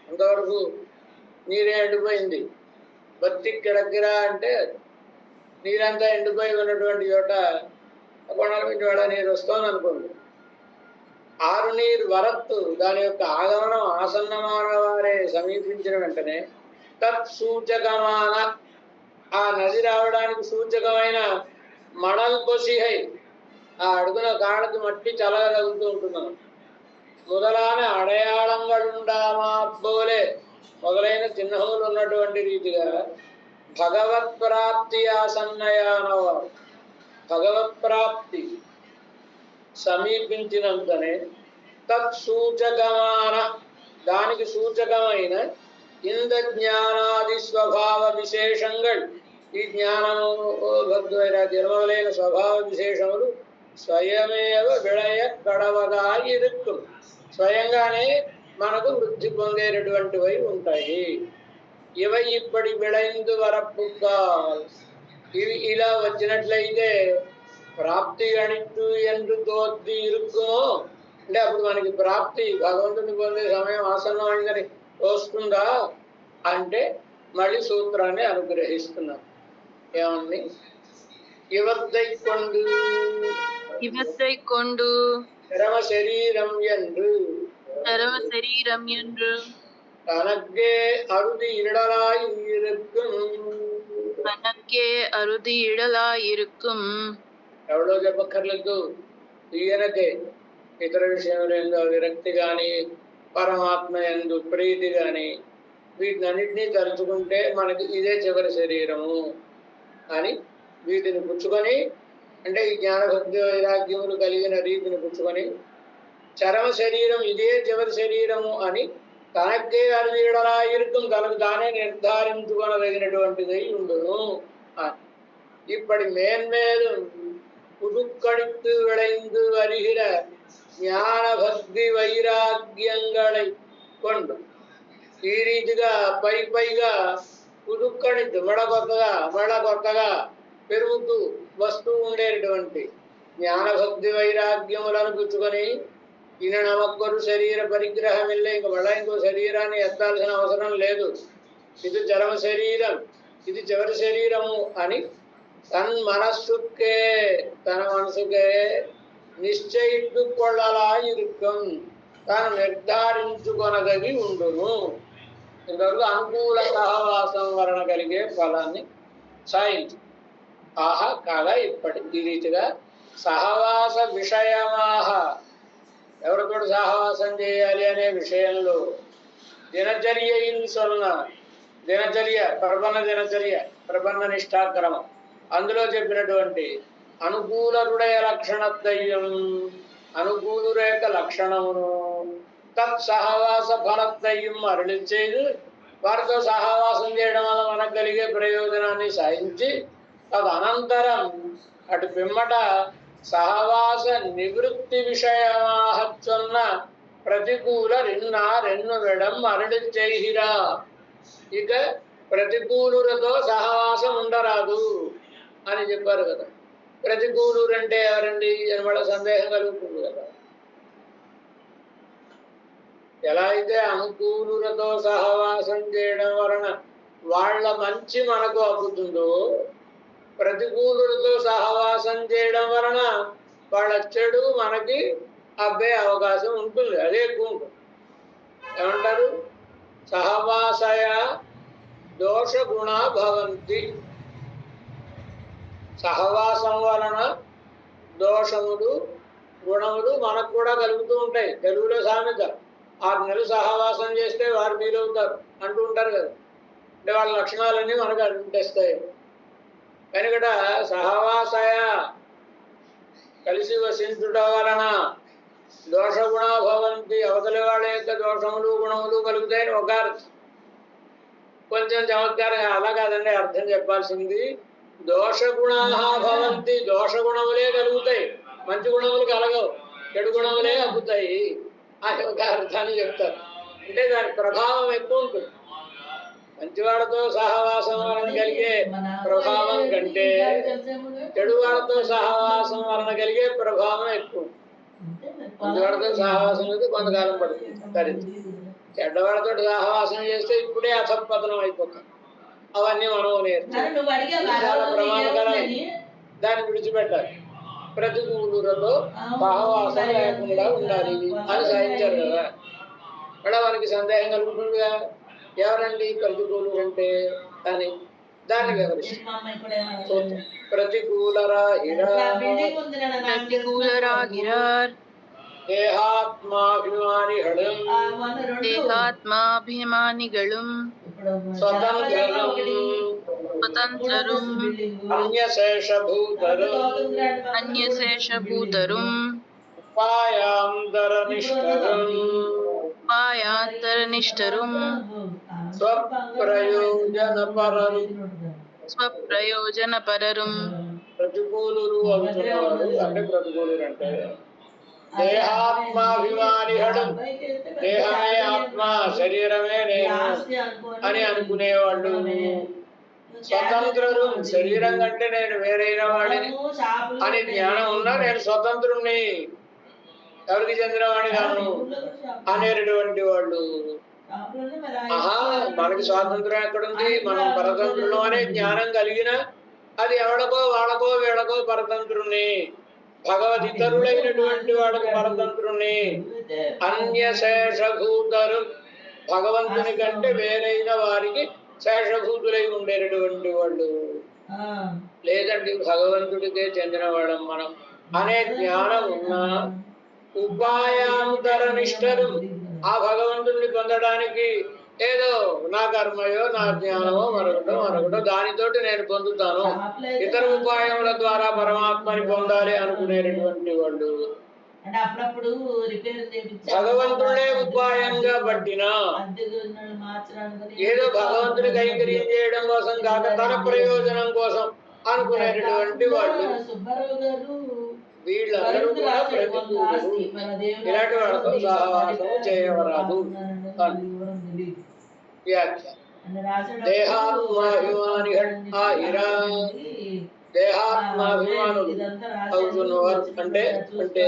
అంతవరకు నీరే ఎండిపోయింది. బత్తి కిడక్కిర అంటే నీరంతా ఎండిపోయి ఉన్నటువంటి చోట కొండల నుంచి వేళ నీరు వస్తుంది అనుకోండి. 6 నీరు వరత్తు దాని యొక్క ఆగమనం ఆసన్నమాన వారే సమీపించిన వెంటనే తత్సూచకమాన ఆ నది రావడానికి సూచకమైన మణల్ పొసిహై ఆ అడుగున కాళ్ళకి మట్టి చల్లగా తగులుతూ ఉంటున్నాం. మొదలైన అడయాళంగడుండామా పోలే మొదలైన చిహ్నములు ఉన్నటువంటి రీతిగా భగవత్ప్రాప్తి ఆసన్నయానవారు భగవత్ప్రాప్తి సమీపించినంతనే తత్సూచకమాన దానికి సూచకమైన ఇంద జ్ఞానాది స్వభావ విశేషంగళ్ ఈ జ్ఞానము జన్మలైన స్వభావ విశేషములు స్వయమేవ విళయ కడవగా ఇరుక్కు స్వయంగానే మనకు వృద్ధి పొందేటటువంటివి ఉంటాయి. ఇవై ఇప్పటి విళైందు వరప్పుగా ఇవి ఇలా వచ్చినట్లయితే ప్రాప్తి అణిత్తు ఎందు తోద్ది ఇరుక్కుమో అంటే అప్పుడు మనకి ప్రాప్తి భగవంతుని పొందే సమయం ఆసన్నమైందని వస్తుందా అంటే మళ్ళీ సూత్రాన్ని అనుగ్రహిస్తున్నాం. ఏమని இவத்தை கொண்டு చరమ శరీరం என்று சரவ சரீரம் என்று தனக்கே அறுதி இடலாய் இருக்கும் தனக்கே அறுதி இடலாயிருக்கும் ఎవడో చెప్పక్కర్లేదు. ఈయనకే ఇతర విషయంలో ఎందు విరక్తి కానీ పరమాత్మ ఎందు ప్రీతి కానీ వీటినన్నింటినీ తలుచుకుంటే మనకి ఇదే చివరి శరీరము అని వీటిని పుచ్చుకొని అంటే ఈ జ్ఞానభక్తి వైరాగ్యములు కలిగిన రీతిని పుచ్చుకొని చరమ శరీరం ఇదే చివరి శరీరము అని తనకే అరుదీడలా ఇరుకుం తనకు తానే నిర్ధారించుకొనదగినటువంటిది ఉండును అని. இப்படி மேன்மேலும் புதுக்கணித்து விளைந்து வருகிற ஞான பக்தி వైరాగ్యంగళై கொண்டு ఈ రీతిగా పైగా పుదుక్కణిత్తు మెడ కొత్తగా పెరుగుతూ వస్తూ ఉండేటువంటి జ్ఞానభక్తి వైరాగ్యములను పుచ్చుకొని ఈయన నమ్మకొరు శరీర పరిగ్రహం ఇల్ల ఇంక మళ్ళా ఇంకో శరీరాన్ని ఎత్తాల్సిన అవసరం లేదు, ఇది చరమ శరీరం, ఇది చివరి శరీరము అని తన్ మనస్సుకే తన మనసుకే నిశ్చయించుకొల్లలా ఇరుక్కం తాను నిర్ధారించుకొనదగి ఉండును. ఇంతవరకు అనుకూల సహవాసం వలన కలిగే ఫలాన్ని సాయించు. ఆహా కాగా ఇప్పటి ఈ రీతిగా సహవాస విషయమాహ ఎవరితో సహవాసం చేయాలి అనే విషయంలో దినచర్యయిన్ సొన్న దినచర్య ప్రపన్న నిష్ఠాక్రమం అందులో చెప్పినటువంటి అనుకూల హృదయ లక్షణద్వయం అనుకూలుర యొక్క లక్షణమును తత్సహవాస ఫలద్వయం అరుళించేది వారితో సహవాసం చేయడం వల్ల మనకు కలిగే ప్రయోజనాన్ని సాధించి తదనంతరం అటు పిమ్మట సహవాస నివృత్తి విషయమాహచ్చున్న ప్రతికూల రెన్ను విడం అరుళించేహిరా. ఇక ప్రతికూలులతో సహవాసం ఉండరాదు అని చెప్పారు కదా. ప్రతికూలురు అంటే ఎవరండి అని వాళ్ళ సందేహం కలుగుతుంది కదా. ఎలా అయితే అనుకూలులతో సహవాసం చేయడం వలన వాళ్ళ మంచి మనకు అబ్బుతుందో ప్రతికూలులతో సహవాసం చేయడం వలన వాళ్ళ చెడు మనకి అబ్బే అవకాశం ఉంటుంది, అదే ఎక్కువ ఉంటుంది. ఏమంటారు? సహవాసయ దోష గుణ భవంతి. సహవాసం వలన దోషములు గుణములు మనకు కూడా కలుగుతూ ఉంటాయి. తెలుగులో సామెత 6 నెలలు సహవాసం చేస్తే వారు మీరవుతారు అంటూ ఉంటారు కదా. అంటే వాళ్ళ లక్షణాలన్నీ మనకు అనిపిస్తాయి. కనుక సహవాసయ కలిసి వసించుట వలన దోషగుణ భవంతి, అవతలి వాళ్ళ యొక్క దోషములు గుణములు కలుగుతాయని ఒక అర్థం. కొంచెం చమత్కారంగా అలా కాదండి అర్థం చెప్పాల్సింది. దోషగుణా భవంతి, దోషగుణములే కలుగుతాయి, మంచి గుణములు కలగవు, చెడు గుణములే అబ్బుతాయి అని ఒక అర్థాన్ని చెప్తారు. అంటే దాని ప్రభావం ఎక్కువ ఉంటుంది. మంచివాళ్ళతో సహవాసం వలన కలిగే ప్రభావం కంటే చెడు వాళ్ళతో సహవాసం వలన కలిగే ప్రభావం ఎక్కువ. మంచివాళ్ళతో సహవాసం అయితే కొంతకాలం పడుతుంది, సరే. చెడ్డవాళ్ళతో సహవాసం చేస్తే ఇప్పుడే అధపతనం అయిపోతాం. అవన్నీ మనం చాలా ప్రమాదకరం, దాన్ని విడిచిపెట్టాలి. ప్రతికూలులతో సహవాసం లేకుండా ఉండాలి అని సాధించారు కదా. మళ్ళీ మనకి సందేహం కలుగుతుందిగా, ఎవరండి ప్రతికూలు అంటే అని. దాన్ని వివరిస్తాం. ప్రతికూలరాగిరార్ దేహాత్మాభిమానిహళం దేహాత్మాభిమానిగళుం స్వతంత్రరుం అన్యశేషభూతరుం ఉపాయాంతరనిష్టరుం స్వప్రయోజనపరరుం. ప్రతికూలులు అవుతున్నారు అంటే ప్రతికూలులు అంటే దేహాత్మాభిమానిహడం, దేహమే ఆత్మ, శరీరమే నేను అని అనుకునేవాళ్ళు. స్వతంత్రులు, శరీరం కంటే నేను వేరైన వాడిని అని జ్ఞానం ఉన్నా నేను స్వతంత్రుణ్ణి, ఎవరికి చెందినవాడిని కాను అనేటటువంటి వాళ్ళు. ఆహా, మనకి స్వాతంత్రం ఎక్కడుంది, మనం పరతంత్రులు అనే జ్ఞానం కలిగిన అది ఎవడకో వాళ్ళకో వీళ్ళకో పరతంత్రుణ్ణి, భగవదితరులైనటువంటి వాడికి పరతంత్రుణ్ణి. అన్యశేషభూతరు, భగవంతుని కంటే వేరైన వారికి శేషభూతులై ఉండేటటువంటి వాళ్ళు. లేదండి భగవంతుడికే చెందిన వాళ్ళం మనం అనే జ్ఞానం ఉన్నా ఉపాయాంతర నిష్టరు, ఆ భగవంతుడిని పొందడానికి ఏదో నా కర్మయో నా జ్ఞానమో మరొకటో దానితోటి నేను పొందుతాను, ఇతర ఉపాయముల ద్వారా పరమాత్మని పొందాలి అనుకునేటటువంటి వాళ్ళు. భగవంతుడే ఉపాయంగా పట్టినా ఏదో భగవంతుని కైంకర్యం చేయడం కోసం కాక తన ప్రయోజనం కోసం అనుకునేటటువంటి వాళ్ళు. వీళ్ళందరూ కూడా ప్రతికూలులు, ఇలాంటి వాళ్ళతో సహవాసం చేయవరాదు. వ్యాఖ్య దేహాత్మాభిమాని దేహాత్మాభిమానులు అవుతున్నవారు అంటే అంటే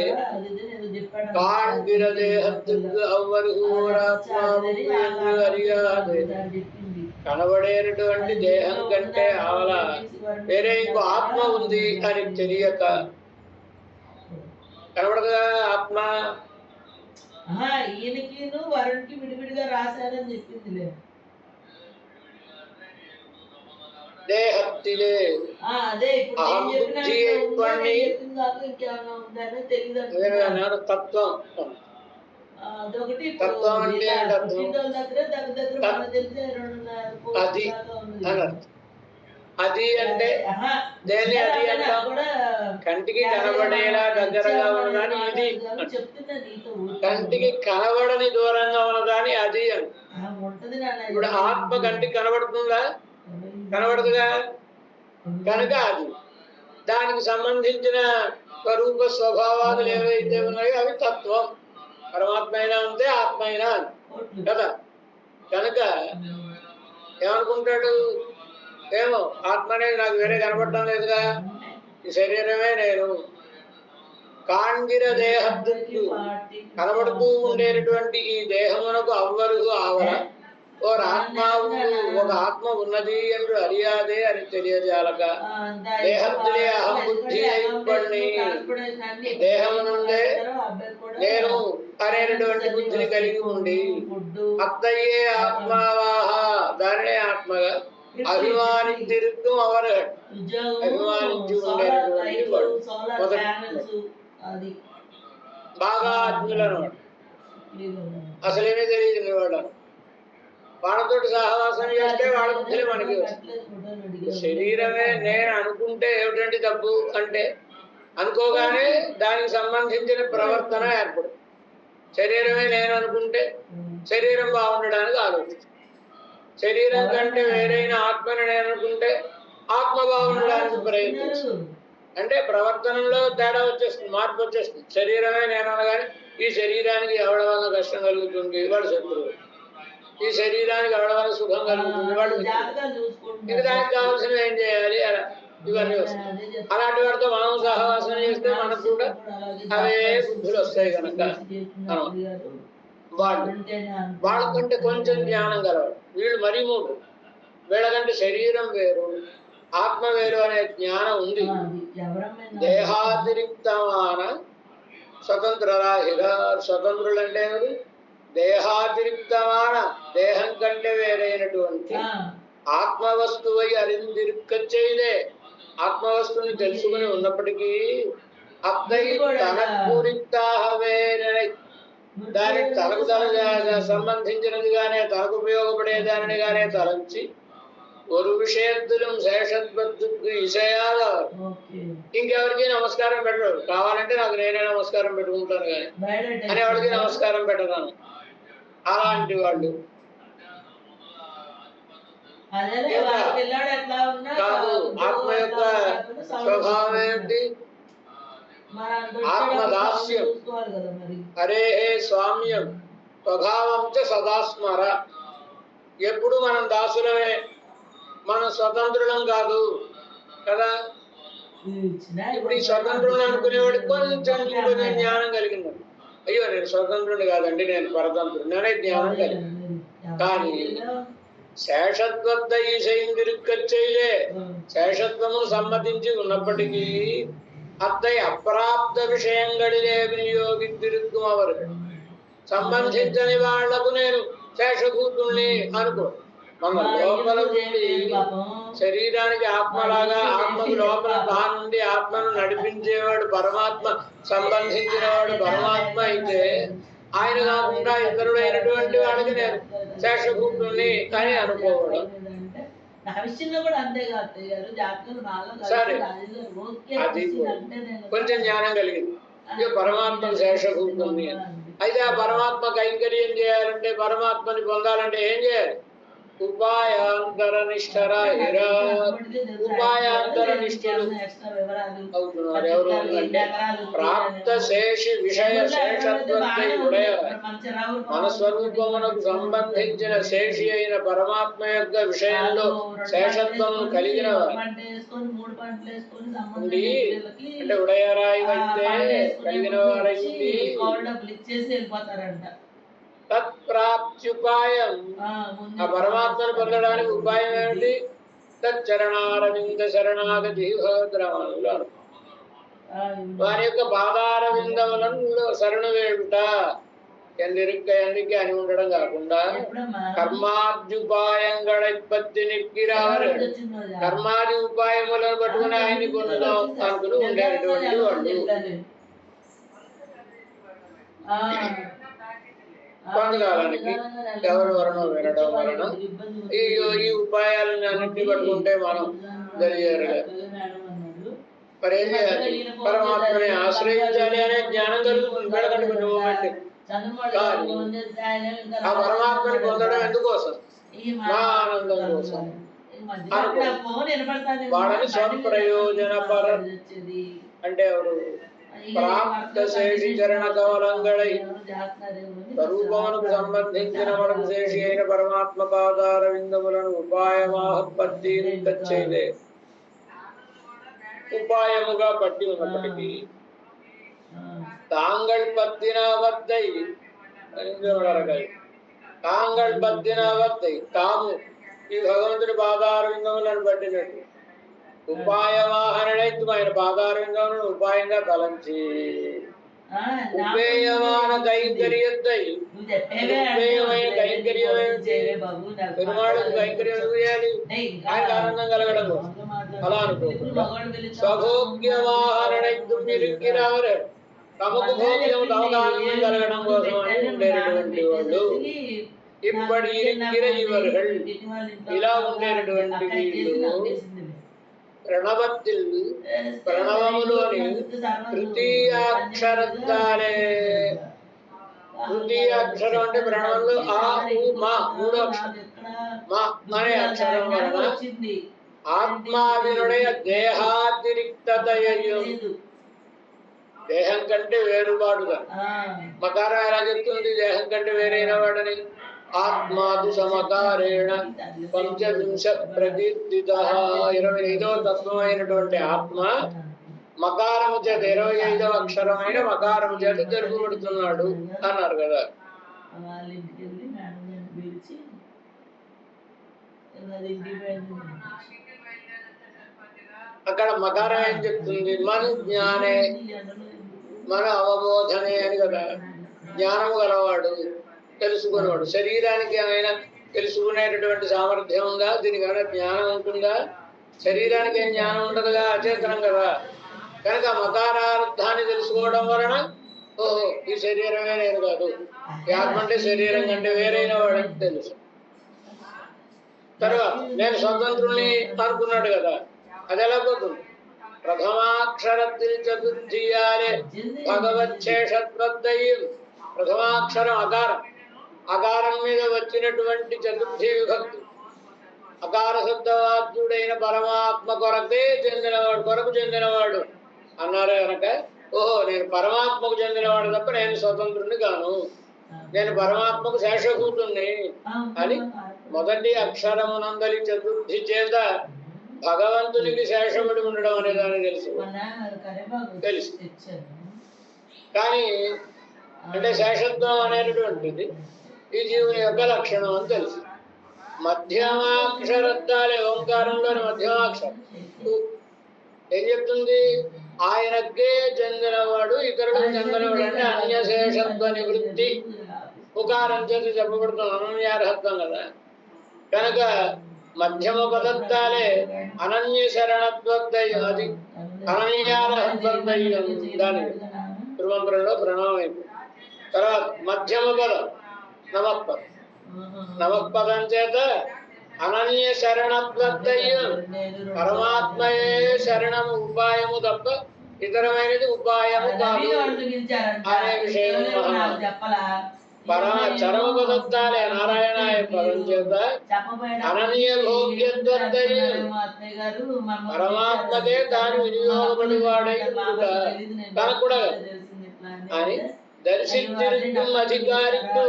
కనబడేటటువంటి దేహం కంటే ఆవల వేరే ఇంకో ఆత్మ ఉంది అని తెలియక, కనబడగా ఆత్మ ఈయనకి వరుణ్కి విడివిడిగా రాశారని చెప్పిందిలే. దేహత్తిలే తత్వం. తత్వం అంటే అది అది అంటే దేని అది అంటాం, కంటికి కనబడేలా దగ్గరగా ఉన్నదాన్ని ఇది. కంటికి కనబడని దూరంగా ఉన్నదాన్ని అది అని. ఇప్పుడు ఆత్మ కంటికి కనబడుతుందా? కనబడదుగా. కనుక అది దానికి సంబంధించిన స్వరూప స్వభావాలు ఏవైతే ఉన్నాయో అవి తత్వం. పరమాత్మ అయినా ఉంటే ఆత్మ అయినా కదా. కనుక ఏమనుకుంటాడు, ఏమో ఆత్మ అనేది నాకు వేరే కనపడటం లేదుగా, ఈ శరీరమే నేను. కాంగిర దేహద్దు, కనబడుతూ ఉండేటటువంటి ఈ దేహమునకు అవ్వరు ఆవర ఓ ఆత్మావు, ఒక ఆత్మ ఉన్నది என்று அறியாதே అని తెలియజాలక దేహత్తులే అహం బుద్ధి అయిపడి దేహము నుండే నేను అనేటటువంటి బుద్ధిని కలిగి ఉండి అత్తయ్యే ఆత్మావాహ, దానినే ఆత్మగా అభిమానించిరుకు అవరు, అభిమానించి ఉండేటటువంటి వాడు మొదటి బాగా ఆత్మీయులు అనమాట. అసలేమీ తెలియదు వాడు. వాళ్ళతోటి సహవాసం చేస్తే వాళ్ళ బుద్ధులే మనకి వస్తుంది. శరీరమే నేను అనుకుంటే ఏమిటంటే తప్పు అంటే అనుకోగానే దానికి సంబంధించిన ప్రవర్తన ఏర్పడుతుంది. శరీరమే నేను అనుకుంటే శరీరం బాగుండడానికి ఆలోచిస్తుంది. శరీరం కంటే వేరైన ఆత్మని నేను అనుకుంటే ఆత్మ బాగుండడానికి ప్రయత్నిస్తుంది. అంటే ప్రవర్తనలో తేడా వచ్చేస్తుంది, మార్పు వచ్చేస్తుంది. శరీరమే నేను అనగానే ఈ శరీరానికి ఎవరి వల్ల కష్టం కలుగుతుంది, వాడు శత్రువు. ఈ శరీరానికి ఎవరి వల్ల సుఖం కలుగుతుంది, వాడు ఇంకా దానికి కావాల్సినవి ఏం చేయాలి అలా ఇవన్నీ వస్తాయి. అలాంటి వాడితో మనం సహవాసం చేస్తే మనకు కూడా అవే బుద్ధులు వస్తాయి కనుక వాళ్ళకంటే కొంచెం జ్ఞానం గలవాడు. వీళ్ళు మరీ మూడు, వీళ్ళకంటే శరీరం వేరు ఆత్మ వేరు అనే జ్ఞానం ఉంది. దేహాతిరిక్తమాన స్వతంత్రరాహిర. స్వతంత్రులు అంటే దేహాతిరిక్తమాన దేహం కంటే వేరైనటువంటి ఆత్మవస్తువై అరిందిరుక్కచ్చైదే. ఆత్మవస్తువుని తెలుసుకుని ఉన్నప్పటికీ అద్దై తనకురిక్తాహ వేరై దానికి తనకు సంబంధించినది గానే తనకు ఉపయోగపడేదానిని గానే తలంచి ஒரு விஷயத்திலும் శేషత్వత్తుకు ఇషయాల ఇంకెవరికి నమస్కారం పెట్టరు. కావాలంటే నాకు నేనే నమస్కారం పెట్టుకుంటాను కానీ అని ఎవరికి నమస్కారం పెట్టరాను. అలాంటి వాళ్ళు కాదు. ఆత్మ యొక్క స్వభావం ఏంటి? ఆత్మదాస్యం. హరే హే స్వామ్యం స్వభావం చ సదాస్మర. ఎప్పుడు మనం దాసులమే, మనం స్వతంత్రులం కాదు కదా. ఇప్పుడు ఈ స్వతంత్రులు అనుకునేవాడికి కొంచెం జ్ఞానం కలిగింది. అయ్యో నేను స్వతంత్రుడు కాదండి, నేను పరతంత్రుడు అనే జ్ఞానం కలిగింది. కానీ శేషత్వద్ద ఈశైందిరుక్కచ్చైలే శేషత్వము సమ్మతించి ఉన్నప్పటికీ అద్దై అప్రాప్త విషయంగడిలే వినియోగిద్దిరుక్కుమ వరకు సంబంధించని వాళ్లకు నేను శేషభూతుల్ని అనుకో. మన లోపల నుండి శరీరానికి ఆత్మలాగా ఆత్మకు లోపల తానుండి ఆత్మను నడిపించేవాడు పరమాత్మ, సంబంధించిన వాడు పరమాత్మ అయితే ఆయన కాకుండా ఇతరుడైనటువంటి వాడికి నేను శేషభూతుల్ని అని అనుకోవడం. సరే, అది కొంచెం జ్ఞానం కలిగింది. ఇక పరమాత్మ శేషభూతుల్ని అయితే ఆ పరమాత్మ కైంకర్యం చేయాలంటే, పరమాత్మని పొందాలంటే ఏం చేయాలి? ఉపాయాంతర నిష్ఠరాహిర. ఉపాయాంతర నిష్ఠులు అవుతున్నారు ఎవరు అంటే ప్రాప్త శేషి విషయ శేషత్వై ఉడయ మన స్వరూపమునకు సంబంధించిన శేషి అయిన పరమాత్మ యొక్క విషయంలో శేషత్వం కలిగిన ఉండి అంటే ఉడయరాయి అయితే కలిగిన వారైంది. తత్ప్రాప్త్యుపాయం ఆ పరమాత్మను పొందడానికి ఉపాయం ఏమిటి? తచ్చరణారవింద శరణాగతి భద్రమనులు వారి యొక్క పాదారవిందములను శరణు వేడుట ఎందుకు అని ఉండడం కాకుండా కర్మాద్యుపాయంగడైపత్తి నిక్కిరారు కర్మాది ఉపాయములను పట్టుకుని ఆయన్ని పొందుదాం అనుకుని ఉండేటువంటి వాళ్ళు పొందడానికి ఎవరి వలన వినడం వలన ఈ ఉపాయాలను అన్నింటినీ పట్టుకుంటే మనం జరిగారు. మరి ఏం చేయాలి? పరమాత్మని ఆశ్రయించాలి అనే జ్ఞానం కలుగుతుంది. పెడకండి కొన్ని మూమెంట్. కానీ ఆ పరమాత్మని పొందడం ఎందుకోసం? నా ఆనందం కోసం వాళ్ళని స్వప్రయోజన పర అంటే ఎవరు? ప్రాప్త శేషి చరణ కమలంగళై స్వరూపమునకు సంబంధించిన మనకు శేషి అయిన పరమాత్మ పాదార విందములను ఉపాయమాహపత్తి చేయలే. ఉపాయముగా పట్టి ఉన్నప్పటికీ తాంగళ్ పత్తిన వద్దై తాంగళ్ పత్తిన వద్దై తాము ఈ భగవంతుని పాదార విందములను పట్టినట్టు ఉపాయవాహనైతు ఆయన పాదారవిందములను ఉపాయంగా తలంచి ఉపేయమాన కైంకర్యద్దై ఉపేయమైన కైంకర్యం పెరుమాళకు కైంకర్యం చేయాలి ఆయనకు ఆనందం కలగడం కోసం. అలా అనుకోకుండా స్వభోగ్యవాహనైతు నిరుక్కిరారు తమకు భోగ్యం తమకు ఆనందం కలగడం కోసం అని ఉండేటటువంటి వాళ్ళు இப்படி இருக்கிற இவர்கள் ఇలా ఉండేటటువంటి వీళ్ళు ప్రణవத்தில் ప్రణవములోని తృతీయాక్షరத்தாలే తృతీయాక్షరం అంటే ప్రణవంలో ఆ ఉ మా మూడో అక్షరం మా అనే అక్షరం వలన ఆత్మావినుடைய దేహాతిరిక్తతయు దేహం కంటే వేరుపాటుగా మకారం ఎలా చెప్తుంది దేహం కంటే వేరైన వాడని ఆత్మాదు సమకారేణ పంచవింశ ప్రకీర్తిత 25వ తత్వమైనటువంటి ఆత్మ మకారము చేత 25వ అక్షరమైన మకారము చేత తెలుపబడుతున్నాడు అన్నారు కదా. అక్కడ మకారం ఏం చెప్తుంది మన జ్ఞానే మన అవబోధనే అని కదా. జ్ఞానము గలవాడు తెలుసుకునేవాడు. శరీరానికి ఏమైనా తెలుసుకునేటటువంటి సామర్థ్యం ఉందా? దీనికి ఏమైనా జ్ఞానం ఉంటుందా? శరీరానికి ఏం జ్ఞానం ఉండదుగా, అచేతనం కదా. కనుక మకారార్థాన్ని తెలుసుకోవడం వలన ఓహో ఈ శరీరమే నేను కాదు, ఈ ఆత్మ అంటే శరీరం కంటే వేరైన వాడని తెలుసు. తర్వాత నేను స్వతంత్రుని అనుకున్నాడు కదా, అది ఎలా పోతుంది? ప్రథమాక్షరത്തിൽ చతుర్థియాలే భగవచ్చేషత్వద్దయం. ప్రథమాక్షరం అకారం, అకారం మీద వచ్చినటువంటి చతుర్థి విభక్తి. అకార శబ్దవాద్యుడైన పరమాత్మ కొరకే చెందినవాడు, కొరకు చెందినవాడు అన్నారే కనుక ఓహో నేను పరమాత్మకు చెందినవాడు తప్ప నేను స్వతంత్రుని కాను, నేను పరమాత్మకు శేషభూతుణ్ణి అని మొదటి అక్షరమునందలి చతుర్థి చేత భగవంతునికి శేషముడి ఉండడం అనే దాన్ని తెలుసు. కానీ అంటే శేషత్వం అనేటటువంటిది ఈ జీవుని యొక్క లక్షణం అని తెలుసు. మధ్యమాక్షరత్వాలే ఓంకారంలోని మధ్యమాక్షరం ఏం చెప్తుంది? ఆయనకే చెందినవాడు, ఇతరులకు చెందినవాడు అంటే అన్యశేషత్వ నివృత్తి ఉకారం చేసి చెప్పబడుతున్న అనన్యార్హత్వం కదా. కనుక మధ్యమ పదత్తాలే అనన్య శరణత్వద్దయ్యం, అది అనన్యార్హత్వద్దయ్యం. దాని ధ్రువంలో ప్రణవం అయిపోయింది. తర్వాత మధ్యమ పదం నమఃపదం. నమఃపదం చేత అనన్య శరణత్వద్దయ్యం, పరమాత్మయే శరణము ఉపాయము తప్ప ఇతరమైనది ఉపాయము కాదు అనే విషయం. చరమ పదత్తాలే నారాయణాయ పదం చేత అనన్య భోగ్యత్వద్దయ్యం, పరమాత్మకే తాను వినియోగపడివాడై తనకు కూడా అని దర్శించడం అధికారికు.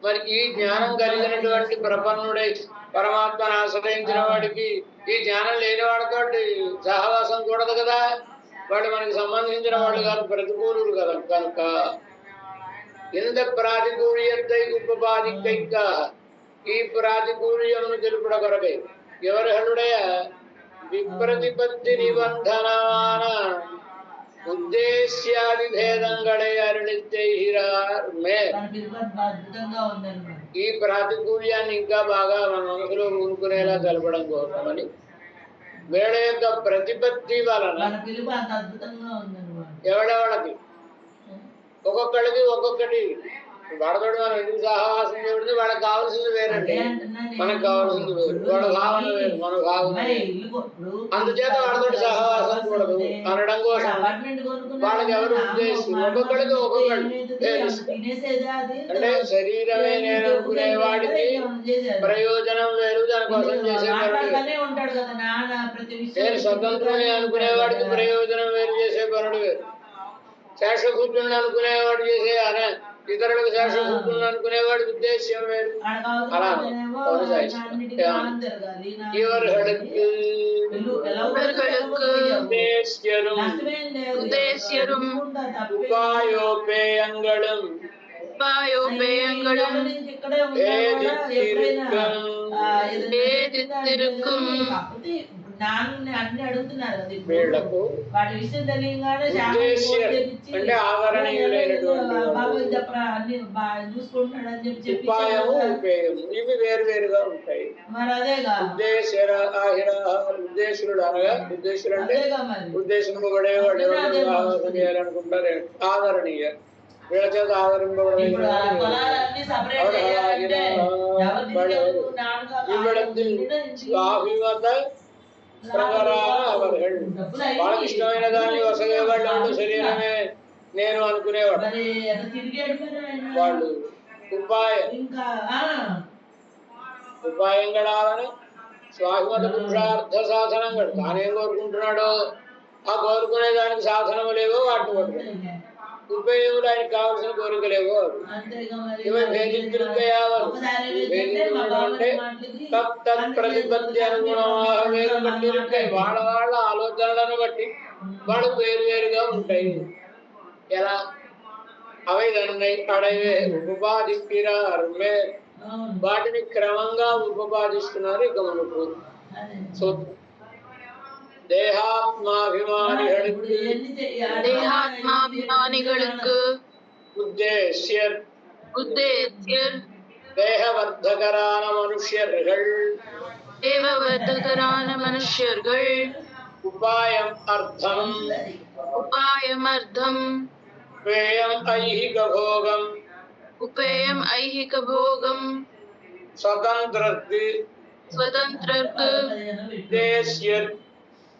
మరి ఈ జ్ఞానం కలిగినటువంటి ప్రపన్నుడై పరమాత్మను ఆశ్రయించిన వాడికి ఈ జ్ఞానం లేని వాడితో సహవాసం కూడదు కదా. వాడు మనకి సంబంధించిన వాళ్ళు కాదు, ప్రతికూలుడు కదా. కనుక ఇంత ప్రాతికూల్యతై ఉపపాదికైక ఈ ప్రాతికూల్యమును తెలుపుడ కొరకై ఎవరి హనుడయ విప్రతిపత్తి నిబంధనమాన ఉద్దేశ్యాదిభేదంగళే అరుళిత్తైహిరార్మే. ఈ ప్రాతికూల్యాన్ని ఇంకా బాగా మన మనసులో ఊరుకునేలా తెలపడం కోసమని వీళ్ళ యొక్క ప్రతిపత్తి వలన ఎవడెవడకి ఒక్కొక్కడికి ఒక్కొక్కటి వాడతోడు మనం ఎందుకు సహవాసం చేయబడింది, వాళ్ళకి కావాల్సింది వేరండి, మనకు కావాల్సింది వేరు, వాళ్ళ భావన వేరు, మన భావన అందుచేత వాళ్ళతోటి సహవాసం కూడదు అనడం కోసం వాళ్ళకి ఎవరు ఉద్దేశం ఒక్కొక్కడికి ఒక్కొక్కటి అంటే శరీరమే నేను అనుకునేవాడికి ప్రయోజనం వేరు, దానికోసం చేసేవాడు. నేను స్వతంత్రుని అనుకునేవాడికి ప్రయోజనం వేరు, చేసే పనుడు వేరు. శేషభూతుని అనుకునేవాడు చేసే ఇతరులకు శేషభూతుని అనుకునేవాడి ఉద్దేశ్యం వేరు. అలా இவர்களுக்கு உபாயோபேயங்களும் భేదిత్తిరుக்கும் వీళ్లకు అంటే ఆవరణీయులైనటువంటి ఉపాయము ఉపేయము ఇవి వేరు వేరుగా ఉంటాయి. ఉద్దేశుడు అనగా ఉద్దేశుడు అంటే ఉద్దేశింపబడేవాడు చేయాలనుకుంటారు. ఆదరణీయ వీళ్ళ చేత ఇప్పుడు ఆ ఆవరింపబడలేదు. పొలాలన్నీ సపరేట్ చేయాలంటే ఎవరు తీసుకెళ్ళి స్వాభిమత ప్రవరాన అవர்கள். వాళ్ళకి ఇష్టమైన దాన్ని వసగేవాళ్ళు శరీరమే నేను అనుకునేవాడు. మరి ఎంత తిరిగి వెళ్ళిపోయారు ఆయన. వాళ్ళు ఉపాయం ఇంకా ఉపాయంగడాలని స్వాభిమత పురుషార్థ సాధనంగడు. తానేం కోరుకుంటున్నాడో ఆ కోరుకునే దానికి సాధనము లేవో వాటిని పట్టుకున్నాడు. ఉపయోగులు ఆయనకు కావాల్సిన కోరికలేవో ఇవి భేదించుడుకయావరు. భేదించుకుంటే ప్రతిపత్తి అనుగుణంగా బట్టి వాళ్ళ వాళ్ళ ఆలోచనలను బట్టి వాళ్ళు వేరు వేరుగా ఉంటాయి. ఎలా అవి అడవే ఉపపాదిక్కిరారుమే వాటిని క్రమంగా ఉపపాదిస్తున్నారు. ఇక మనకు தேகாத்மாபிமானிகளுக்கு உத்தேசியர் தேகவர்த்தகரான மனுஷ்யர்கள் உபாயம் அர்த்தம் உபேயம் ஐஹிக போகம் ஸ்வதந்திரர்க்கு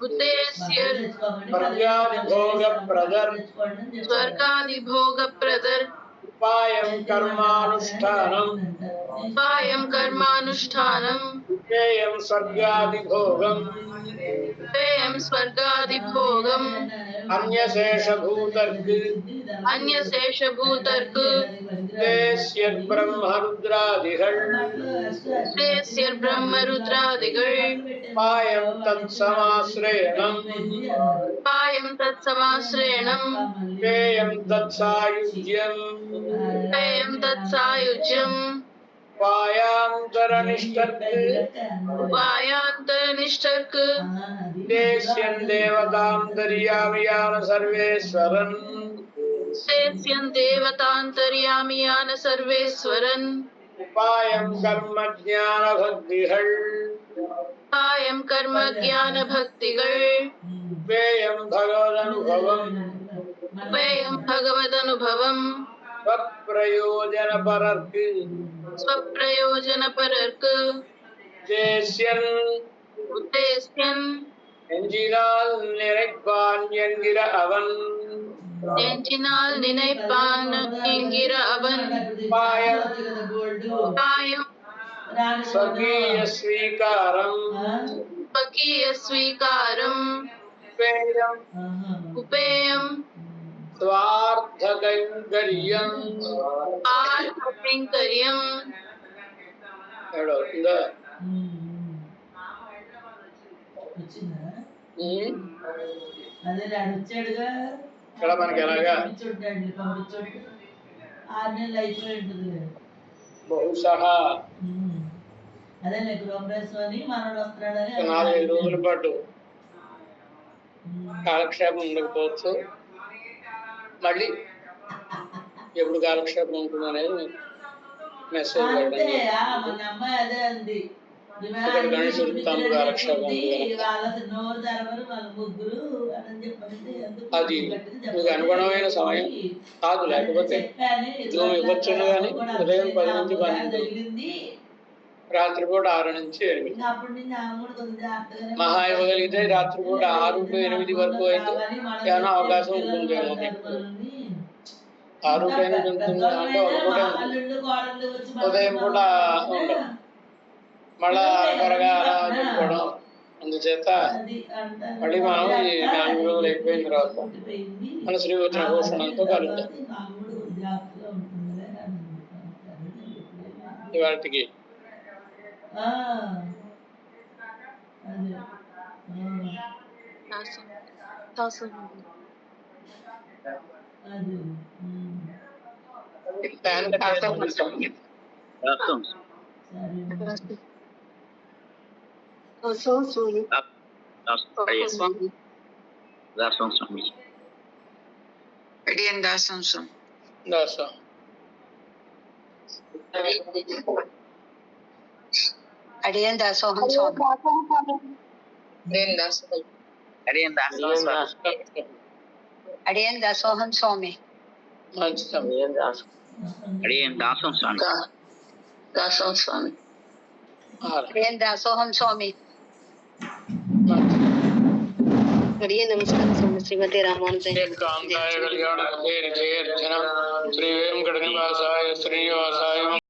உத்தேசியர் ஸ்வர்காதிபோகப்ரதர் உபாயம் கர்மானுஷ்டானம் உபேயம் ஸ்வர்காதிபோகம் அன்யசேஷபூதர்க்கு உத்தேசியர் பிரம்மருத்ராதிகள் உபாயம் தத்சமாஸ்ரேணம் உபேயம் தத்சாயுஜ்யம் உபாயாந்தரனிஷ்டர்க்கு தேஸ்யன் தேவதாந்தர்யாமியான சர்வேஸ்வரன் உபாயம் கர்ம ஞான பக்திகள் உபேயம் பகவதனுபவம் ஸ்வப்பிரயோஜனபரர்க்கு உத்தேஸ்யன் நெஞ்சினால் நினைப்பான் என்கிற அவன் உபாயம் ஸ்வகீய ஸ்வீகாரம் உபேயம் స్వార్థకైంకర్యం ఇక్కడ మనకి ఎలాగా బహుశా 4-5 రోజుల పాటు కాలక్షేపం ఉండకపోవచ్చు. మళ్ళీ ఎప్పుడు కాలక్షేపం ఉంటుంది అనేది మెసేజ్ ఇక్కడ గణేశుడికి తమ్ముడు కాలక్షేపం అది మీకు అనుగుణమైన సమయం కాదు. లేకపోతే జూమ్ ఇవ్వచ్చును కానీ ఉదయం 10 నుంచి 12, రాత్రిపూట 6 నుంచి 8. మహా ఇవ్వగలిగితే రాత్రిపూట 6 to 8 వరకు అయితే ఏమైనా అవకాశం ఉంటుందేమో. 6 to 8 ఉంటుందా అంటే ఒక పూట ఉంటుంది, ఉదయం పూట ఉండదు. మళ్ళా త్వరగా అలా చెప్పుకోవడం. అందుచేత మళ్ళీ మనం ఈ 4 రోజులు అయిపోయిన తర్వాత మన శ్రీవచన భూషణంతో కలుద్దాం. ఇవాటికి Adiyan dasoham swami. Adiyan dasoham swami. మంచిదమ్మా. అడిగేం దాసం స్వామి. దాసం స్వామి. అడియన్ దాసోహం స్వామి. మంచిది. అడియన్ నమస్కారం స్వామి. శ్రీమతి రామానుజన్ కాంతాయ కళ్యాణ శ్రీ వెంకట నివాసాయ శ్రీనివాసాయ